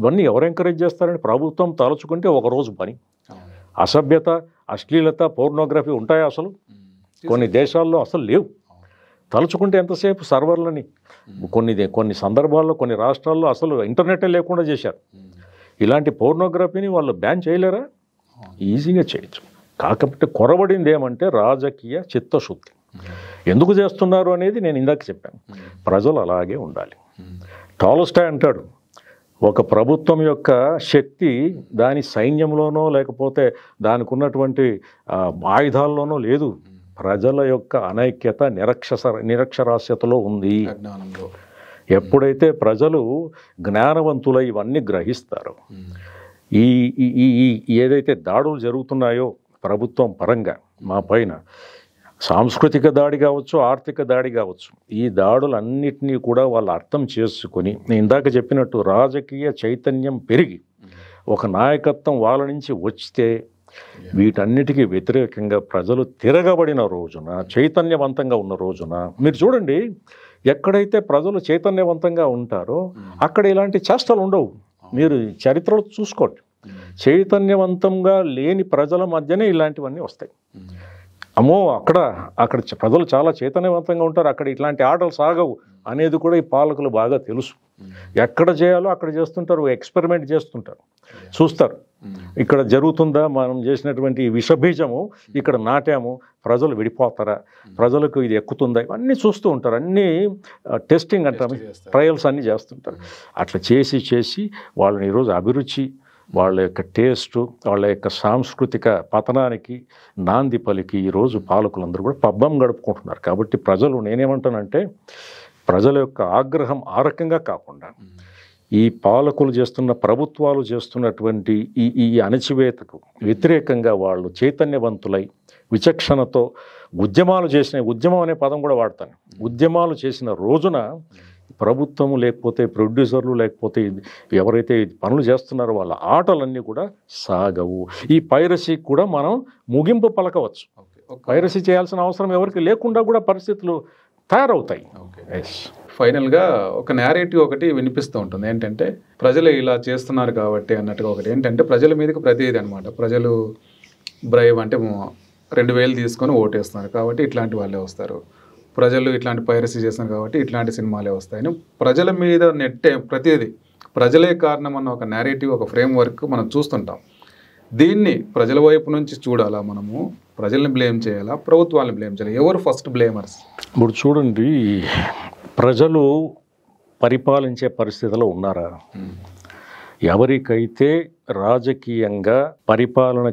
ఇవన్నీ ఎవరు ఎంకరేజ్ చేస్తారంటే ప్రభుత్వం తలుచుకుంటే ఒకరోజు పని. అసభ్యత, అశ్లీలత, పోర్నోగ్రఫీ ఉంటాయా అసలు? కొన్ని దేశాల్లో అసలు లేవు. తలుచుకుంటే ఎంతసేపు సర్వర్లని కొన్ని సందర్భాల్లో కొన్ని రాష్ట్రాల్లో అసలు ఇంటర్నెటే లేకుండా చేశారు. ఇలాంటి పోర్నోగ్రఫీని వాళ్ళు బ్యాన్ చేయలేరా? ఈజీగా చేయొచ్చు. కాకపోతే కొరబడింది ఏమంటే రాజకీయ చిత్తశుద్ధి. ఎందుకు చేస్తున్నారు అనేది నేను ఇందాక చెప్పాను. ప్రజలు అలాగే ఉండాలి. టాల్స్టాయ్ అంటాడు, ఒక ప్రభుత్వం యొక్క శక్తి దాని సైన్యంలోనో లేకపోతే దానికి ఉన్నటువంటి ఆయుధాల్లోనో లేదు, ప్రజల యొక్క అనైక్యత నిరక్షరాస్యతలో ఉంది. ఎప్పుడైతే ప్రజలు జ్ఞానవంతులై ఇవన్నీ గ్రహిస్తారో, ఈ ఏదైతే దాడులు జరుగుతున్నాయో ప్రభుత్వం పరంగా మా పైన, సాంస్కృతిక దాడి కావచ్చు, ఆర్థిక దాడి కావచ్చు, ఈ దాడులన్నిటినీ కూడా వాళ్ళు అర్థం చేసుకొని, నేను ఇందాక చెప్పినట్టు రాజకీయ చైతన్యం పెరిగి ఒక నాయకత్వం వాళ్ళ నుంచి వస్తే వీటన్నిటికీ వ్యతిరేకంగా ప్రజలు తిరగబడిన రోజున, చైతన్యవంతంగా ఉన్న రోజున, మీరు చూడండి ఎక్కడైతే ప్రజలు చైతన్యవంతంగా ఉంటారో అక్కడ ఇలాంటి చేష్టలు ఉండవు. మీరు చరిత్రలో చూసుకోండి, చైతన్యవంతంగా లేని ప్రజల మధ్యనే ఇలాంటివన్నీ వస్తాయి. అమ్మో అక్కడ ప్రజలు చాలా చైతన్యవంతంగా ఉంటారు, అక్కడ ఇట్లాంటి ఆటలు సాగవు అనేది కూడా ఈ పాలకులు బాగా తెలుసు. ఎక్కడ చేయాలో అక్కడ చేస్తుంటారు, ఎక్స్పెరిమెంట్ చేస్తుంటారు, చూస్తారు ఇక్కడ జరుగుతుందా, మనం చేసినటువంటి విషబీజము ఇక్కడ నాటాము, ప్రజలు విడిపోతారా, ప్రజలకు ఇది ఎక్కుతుందా, ఇవన్నీ చూస్తూ ఉంటారు. అన్నీ టెస్టింగ్ అంటారు, ట్రయల్స్ అన్నీ చేస్తుంటారు. అట్లా చేసి వాళ్ళని ఈరోజు అభిరుచి, వాళ్ళ యొక్క టేస్టు, వాళ్ళ యొక్క సాంస్కృతిక పతనానికి నాంది పలికి ఈరోజు పాలకులందరూ కూడా పబ్బం గడుపుకుంటున్నారు. కాబట్టి ప్రజలు, నేనేమంటానంటే ప్రజల యొక్క ఆగ్రహం ఆ రకంగా కాకుండా ఈ పాలకులు చేస్తున్న, ప్రభుత్వాలు చేస్తున్నటువంటి ఈ అణచివేతకు వ్యతిరేకంగా వాళ్ళు చైతన్యవంతులై విచక్షణతో ఉద్యమం అనే పదం కూడా వాడతాను, ఉద్యమాలు చేసిన రోజున ప్రభుత్వము లేకపోతే ప్రొడ్యూసర్లు లేకపోతే ఎవరైతే పనులు చేస్తున్నారో వాళ్ళ ఆటలన్నీ కూడా సాగవు. ఈ పైరసీకి కూడా మనం ముగింపు పలకవచ్చు. పైరసీ చేయాల్సిన అవసరం ఎవరికి లేకుండా కూడా పరిస్థితులు తయారవుతాయి. ఫైనల్గా ఒక నేరేటివ్ ఒకటి వినిపిస్తూ ఉంటుంది, ఏంటంటే ప్రజలు ఇలా చేస్తున్నారు కాబట్టి అన్నట్టుగా. ఒకటి ఏంటంటే ప్రజల మీదకి ప్రతిదీ అనమాట, ప్రజలు బ్రైవ్ అంటే 2000 తీసుకొని ఓటేస్తున్నారు కాబట్టి ఇట్లాంటి వాళ్ళే వస్తారు, ప్రజలు ఇట్లాంటి పైరసీ చేస్తున్నారు కాబట్టి ఇట్లాంటి సినిమాలే వస్తాయని ప్రజల మీద నెట్టే ప్రతిదీ ప్రజలే కారణం అన్న ఒక నేరేటివ్, ఒక ఫ్రేమ్ వర్క్ మనం చూస్తుంటాం. దీన్ని ప్రజల వైపు నుంచి చూడాలా, మనము ప్రజల్ని బ్లేమ్ చేయాలా, ప్రభుత్వాన్ని బ్లేమ్ చేయాలి, ఎవరు ఫస్ట్ బ్లేమర్స్? ఇప్పుడు చూడండి, ప్రజలు పరిపాలించే పరిస్థితిలో ఉన్నారా? ఎవరైతే రాజకీయంగా పరిపాలన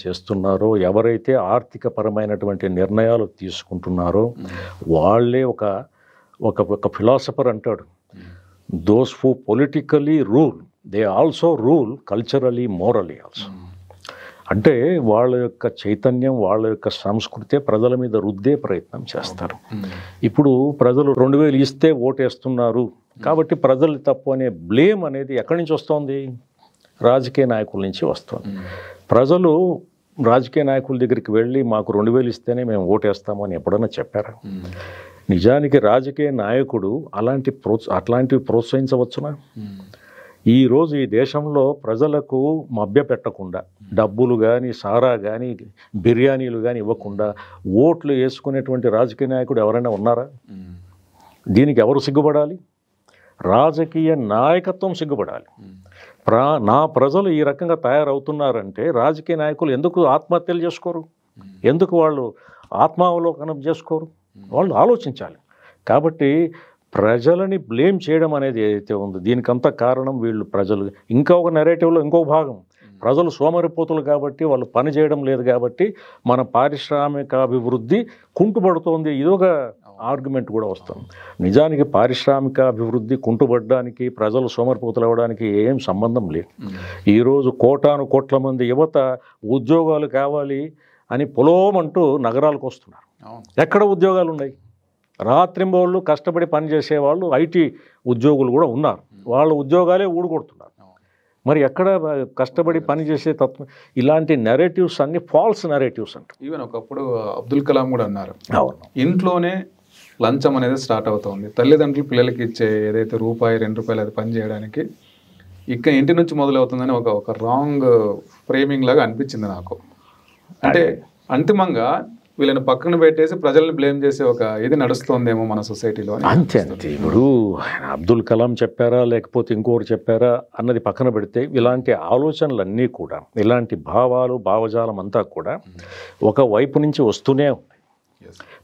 చేస్తున్నారో, ఎవరైతే ఆర్థిక పరమైనటువంటి నిర్ణయాలు తీసుకుంటున్నారో వాళ్ళే ఒక ఫిలాసఫర్ అంటాడు, those who politically rule they also rule culturally morally also. అంటే వాళ్ళ యొక్క చైతన్యం, వాళ్ళ యొక్క సంస్కృతే ప్రజల మీద రుద్దే ప్రయత్నం చేస్తారు. ఇప్పుడు ప్రజలు 2000 ఇస్తే ఓటేస్తున్నారు కాబట్టి ప్రజలు తప్పు అనే బ్లేమ్ అనేది ఎక్కడి నుంచి వస్తుంది? రాజకీయ నాయకుల నుంచి వస్తుంది. ప్రజలు రాజకీయ నాయకుల దగ్గరికి వెళ్ళి మాకు 2000 ఇస్తేనే మేము ఓటేస్తాము అని ఎప్పుడన్నా చెప్పారా? నిజానికి రాజకీయ నాయకుడు అట్లాంటివి ప్రోత్సహించవచ్చునా? ఈరోజు ఈ దేశంలో ప్రజలకు మభ్య పెట్టకుండా, డబ్బులు కానీ, సారా కానీ, బిర్యానీలు కానీ ఇవ్వకుండా ఓట్లు వేసుకునేటువంటి రాజకీయ నాయకుడు ఎవరైనా ఉన్నారా? దీనికి ఎవరు సిగ్గుపడాలి? రాజకీయ నాయకత్వం సిగ్గుపడాలి. నా ప్రజలు ఈ రకంగా తయారవుతున్నారంటే రాజకీయ నాయకులు ఎందుకు ఆత్మహత్యలు చేసుకోరు? ఎందుకు వాళ్ళు ఆత్మావలోకనం చేసుకోరు? వాళ్ళు ఆలోచించాలి. కాబట్టి ప్రజలని బ్లేమ్ చేయడం అనేది ఏదైతే ఉందో దీనికంతా కారణం వీళ్ళు ప్రజలు. ఇంకా ఒక నెరేటివ్లో ఇంకో భాగం, ప్రజలు సోమరిపోతులు కాబట్టి వాళ్ళు పని చేయడం లేదు కాబట్టి మన పారిశ్రామిక అభివృద్ధి కుంటుపడుతోంది, ఇదొక ఆర్గ్యుమెంట్ కూడా వస్తుంది. నిజానికి పారిశ్రామిక అభివృద్ధి కుంటుపడడానికి ప్రజలు సోమరిపోతులు అవ్వడానికి ఏం సంబంధం లేదు. ఈరోజు కోట్ల మంది యువత ఉద్యోగాలు కావాలి అని పొలోమంటూ నగరాలకు వస్తున్నారు. ఎక్కడ ఉద్యోగాలు ఉన్నాయి? రాత్రింబోళ్ళు కష్టపడి పనిచేసేవాళ్ళు ఐటీ ఉద్యోగులు కూడా ఉన్నారు, వాళ్ళ ఉద్యోగాలే ఊడగొడుతున్నారు. మరి ఎక్కడ కష్టపడి పనిచేసే తత్వం? ఇలాంటి నెరేటివ్స్ అన్ని ఫాల్స్ నెరేటివ్స్ అంట. ఈవెన్ ఒకప్పుడు అబ్దుల్ కలాం కూడా అన్నారు, అవును, ఇంట్లోనే లంచం అనేది స్టార్ట్ అవుతుంది. తల్లిదండ్రులు పిల్లలకి ఇచ్చే ఏదైతే రూపాయి 2 రూపాయలు అది పని చేయడానికి ఇక్కడ ఇంటి నుంచి మొదలవుతుందని ఒక రాంగ్ ఫ్రేమింగ్ లాగా అనిపించింది నాకు. అంటే అంతిమంగా వీళ్ళని పక్కన పెట్టేసి ప్రజల్ని బ్లేమ్ చేసే ఒక ఇది నడుస్తోందేమో మన సొసైటీలో. అంతే అంతే. ఇప్పుడు అబ్దుల్ కలాం చెప్పారా లేకపోతే ఇంకోరు చెప్పారా అన్నది పక్కన పెడితే ఇలాంటి ఆలోచనలన్నీ కూడా, ఇలాంటి భావాలు భావజాలం అంతా కూడా ఒక వైపు నుంచి వస్తూనే ఉంది.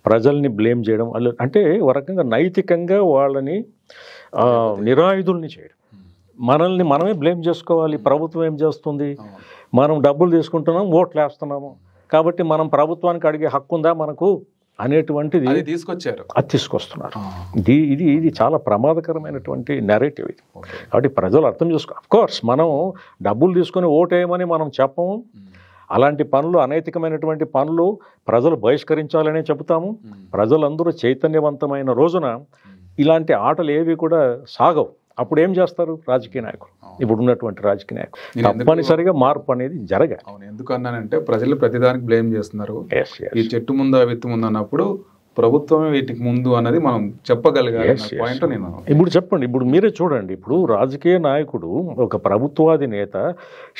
ప్రజల్ని బ్లేమ్ చేయడం అంటే ఒక రకంగా నైతికంగా వాళ్ళని నిరాయుధుల్ని చేయడం. మనల్ని మనమే బ్లేమ్ చేసుకోవాలి. ప్రభుత్వం ఏం చేస్తుంది? మనం డబ్బులు తీసుకుంటున్నాం, ఓట్లు వేస్తున్నాము కాబట్టి మనం ప్రభుత్వానికి అడిగే హక్కు ఉందా మనకు అనేటువంటిది తీసుకొచ్చారు, అది తీసుకొస్తున్నారు. ఇది చాలా ప్రమాదకరమైనటువంటి నెరేటివ్ ఇది. కాబట్టి ప్రజలు అర్థం చేసుకో. అఫ్కోర్స్ మనం డబ్బులు తీసుకొని ఓటేయమని మనం చెప్పము. అలాంటి పనులు, అనైతికమైనటువంటి పనులు ప్రజలు బహిష్కరించాలనే చెబుతాము. ప్రజలందరూ చైతన్యవంతమైన రోజున ఇలాంటి ఆటలు ఏవి కూడా సాగవు. అప్పుడు ఏం చేస్తారు రాజకీయ నాయకులు? ఇప్పుడు ఉన్నటువంటి రాజకీయ నాయకులు తప్పనిసరిగా మార్పు అనేది జరగాలి. అవును, ఎందుకు అన్నానంటే ప్రజలు ప్రతిదానికి బ్లేమ్ చేస్తున్నారు. ఈ చెట్టు ముందా విత్తు ముందు అన్నప్పుడు ప్రభుత్వమే వీటికి ముందు అన్నది మనం చెప్పగలగాలి పాయింట్. నేను ఇప్పుడు చెప్పండి, ఇప్పుడు మీరే చూడండి. ఇప్పుడు రాజకీయ నాయకుడు, ఒక ప్రభుత్వాది నేత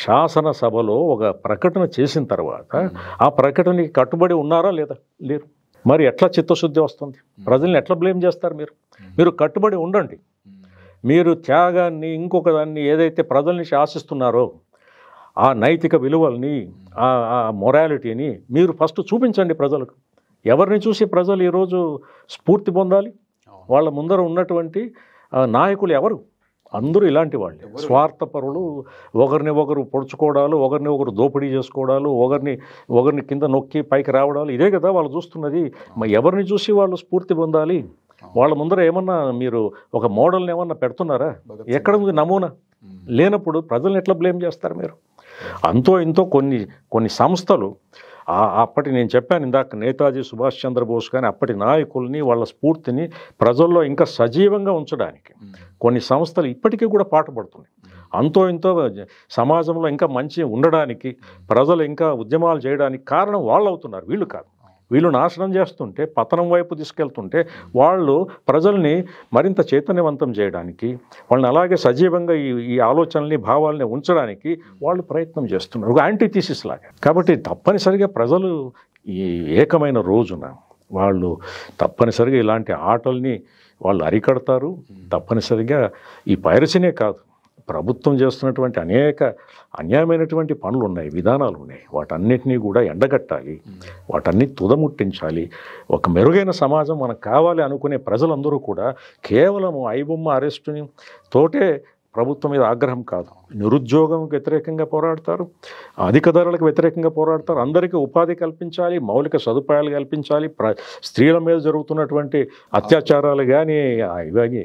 శాసనసభలో ఒక ప్రకటన చేసిన తర్వాత ఆ ప్రకటనకి కట్టుబడి ఉన్నారా లేదా? లేరు. మరి ఎట్లా చిత్తశుద్ధి వస్తుంది? ప్రజల్ని ఎట్లా బ్లేమ్ చేస్తారు? మీరు కట్టుబడి ఉండండి. మీరు త్యాగాన్ని, ఇంకొక దాన్ని ఏదైతే ప్రజల్ని శాసిస్తున్నారో ఆ నైతిక విలువల్ని, ఆ మొరాలిటీని మీరు ఫస్ట్ చూపించండి ప్రజలకు. ఎవరిని చూసి ప్రజలు ఈరోజు స్ఫూర్తి పొందాలి? వాళ్ళ ముందర ఉన్నటువంటి నాయకులు ఎవరు? అందరూ ఇలాంటి వాళ్ళే, స్వార్థపరులు. ఒకరిని ఒకరు పొడుచుకోవడాలు, ఒకరిని ఒకరు దోపిడీ చేసుకోవడాలు, ఒకరిని కింద నొక్కి పైకి రావడాలు, ఇదే కదా వాళ్ళు చూస్తున్నది. ఎవరిని చూసి వాళ్ళు స్ఫూర్తి పొందాలి? వాళ్ళ ముందర ఏమన్నా మీరు ఒక మోడల్ని ఏమన్నా పెడుతున్నారా? ఎక్కడ ఉంది నమూనా? లేనప్పుడు ప్రజల్ని ఎట్లా బ్లేమ్ చేస్తారు మీరు? అంతో ఇంతో కొన్ని సంస్థలు అప్పటి, నేను చెప్పాను ఇందాక, నేతాజీ సుభాష్ చంద్రబోస్ కానీ అప్పటి నాయకుల్ని, వాళ్ళ స్ఫూర్తిని ప్రజల్లో ఇంకా సజీవంగా ఉంచడానికి కొన్ని సంస్థలు ఇప్పటికీ కూడా పాటుపడుతున్నాయి. అంతో ఇంతో సమాజంలో ఇంకా మంచి ఉండడానికి, ప్రజలు ఇంకా ఉద్యమాలు చేయడానికి కారణం వాళ్ళు అవుతున్నారు, వీళ్ళు కాదు. వీళ్ళు నాశనం చేస్తుంటే, పతనం వైపు తీసుకెళ్తుంటే వాళ్ళు ప్రజల్ని మరింత చైతన్యవంతం చేయడానికి, వాళ్ళని అలాగే సజీవంగా ఈ ఆలోచనల్ని, భావాల్ని ఉంచడానికి వాళ్ళు ప్రయత్నం చేస్తున్నారు, ఒక యాంటీథీసిస్ లాగా. కాబట్టి తప్పనిసరిగా ప్రజలు ఈ ఏకమైన రోజున వాళ్ళు తప్పనిసరిగా ఇలాంటి ఆటల్ని వాళ్ళు అరికడతారు. తప్పనిసరిగా ఈ పైరసీనే కాదు, ప్రభుత్వం చేస్తున్నటువంటి అనేక అన్యాయమైనటువంటి పనులు ఉన్నాయి, విధానాలు ఉన్నాయి. వాటన్నిటినీ కూడా ఎండగట్టాలి, వాటన్ని తుదముట్టించాలి. ఒక మెరుగైన సమాజం మనకు కావాలి అనుకునే ప్రజలందరూ కూడా కేవలం ఐబొమ్మ అరెస్టుని తోటే ప్రభుత్వం మీద ఆగ్రహం కాదు, నిరుద్యోగంకి వ్యతిరేకంగా పోరాడతారు, అధిక ధరలకు వ్యతిరేకంగా పోరాడతారు. అందరికీ ఉపాధి కల్పించాలి, మౌలిక సదుపాయాలు కల్పించాలి, స్త్రీల మీద జరుగుతున్నటువంటి అత్యాచారాలు కానీ, ఇవన్నీ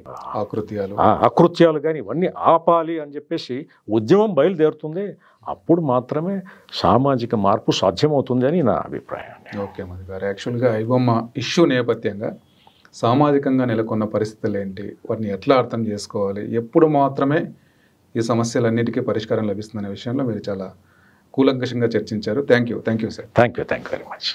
అకృత్యాలు కానీ ఇవన్నీ ఆపాలి అని చెప్పేసి ఉద్యమం బయలుదేరుతుంది. అప్పుడు మాత్రమే సామాజిక మార్పు సాధ్యమవుతుంది అని నా అభిప్రాయం. ఓకే మధు గారు, యాక్చువల్గా ఐబొమ్మ ఇష్యూ నేపథ్యంగా సామాజికంగా నెలకొన్న పరిస్థితులు ఏంటి, వాటిని ఎట్లా అర్థం చేసుకోవాలి, ఎప్పుడు మాత్రమే ఈ సమస్యలన్నిటికీ పరిష్కారం లభిస్తుందనే విషయంలో మీరు చాలా కూలంకషంగా చర్చించారు. Thank you sir. Thank you very much.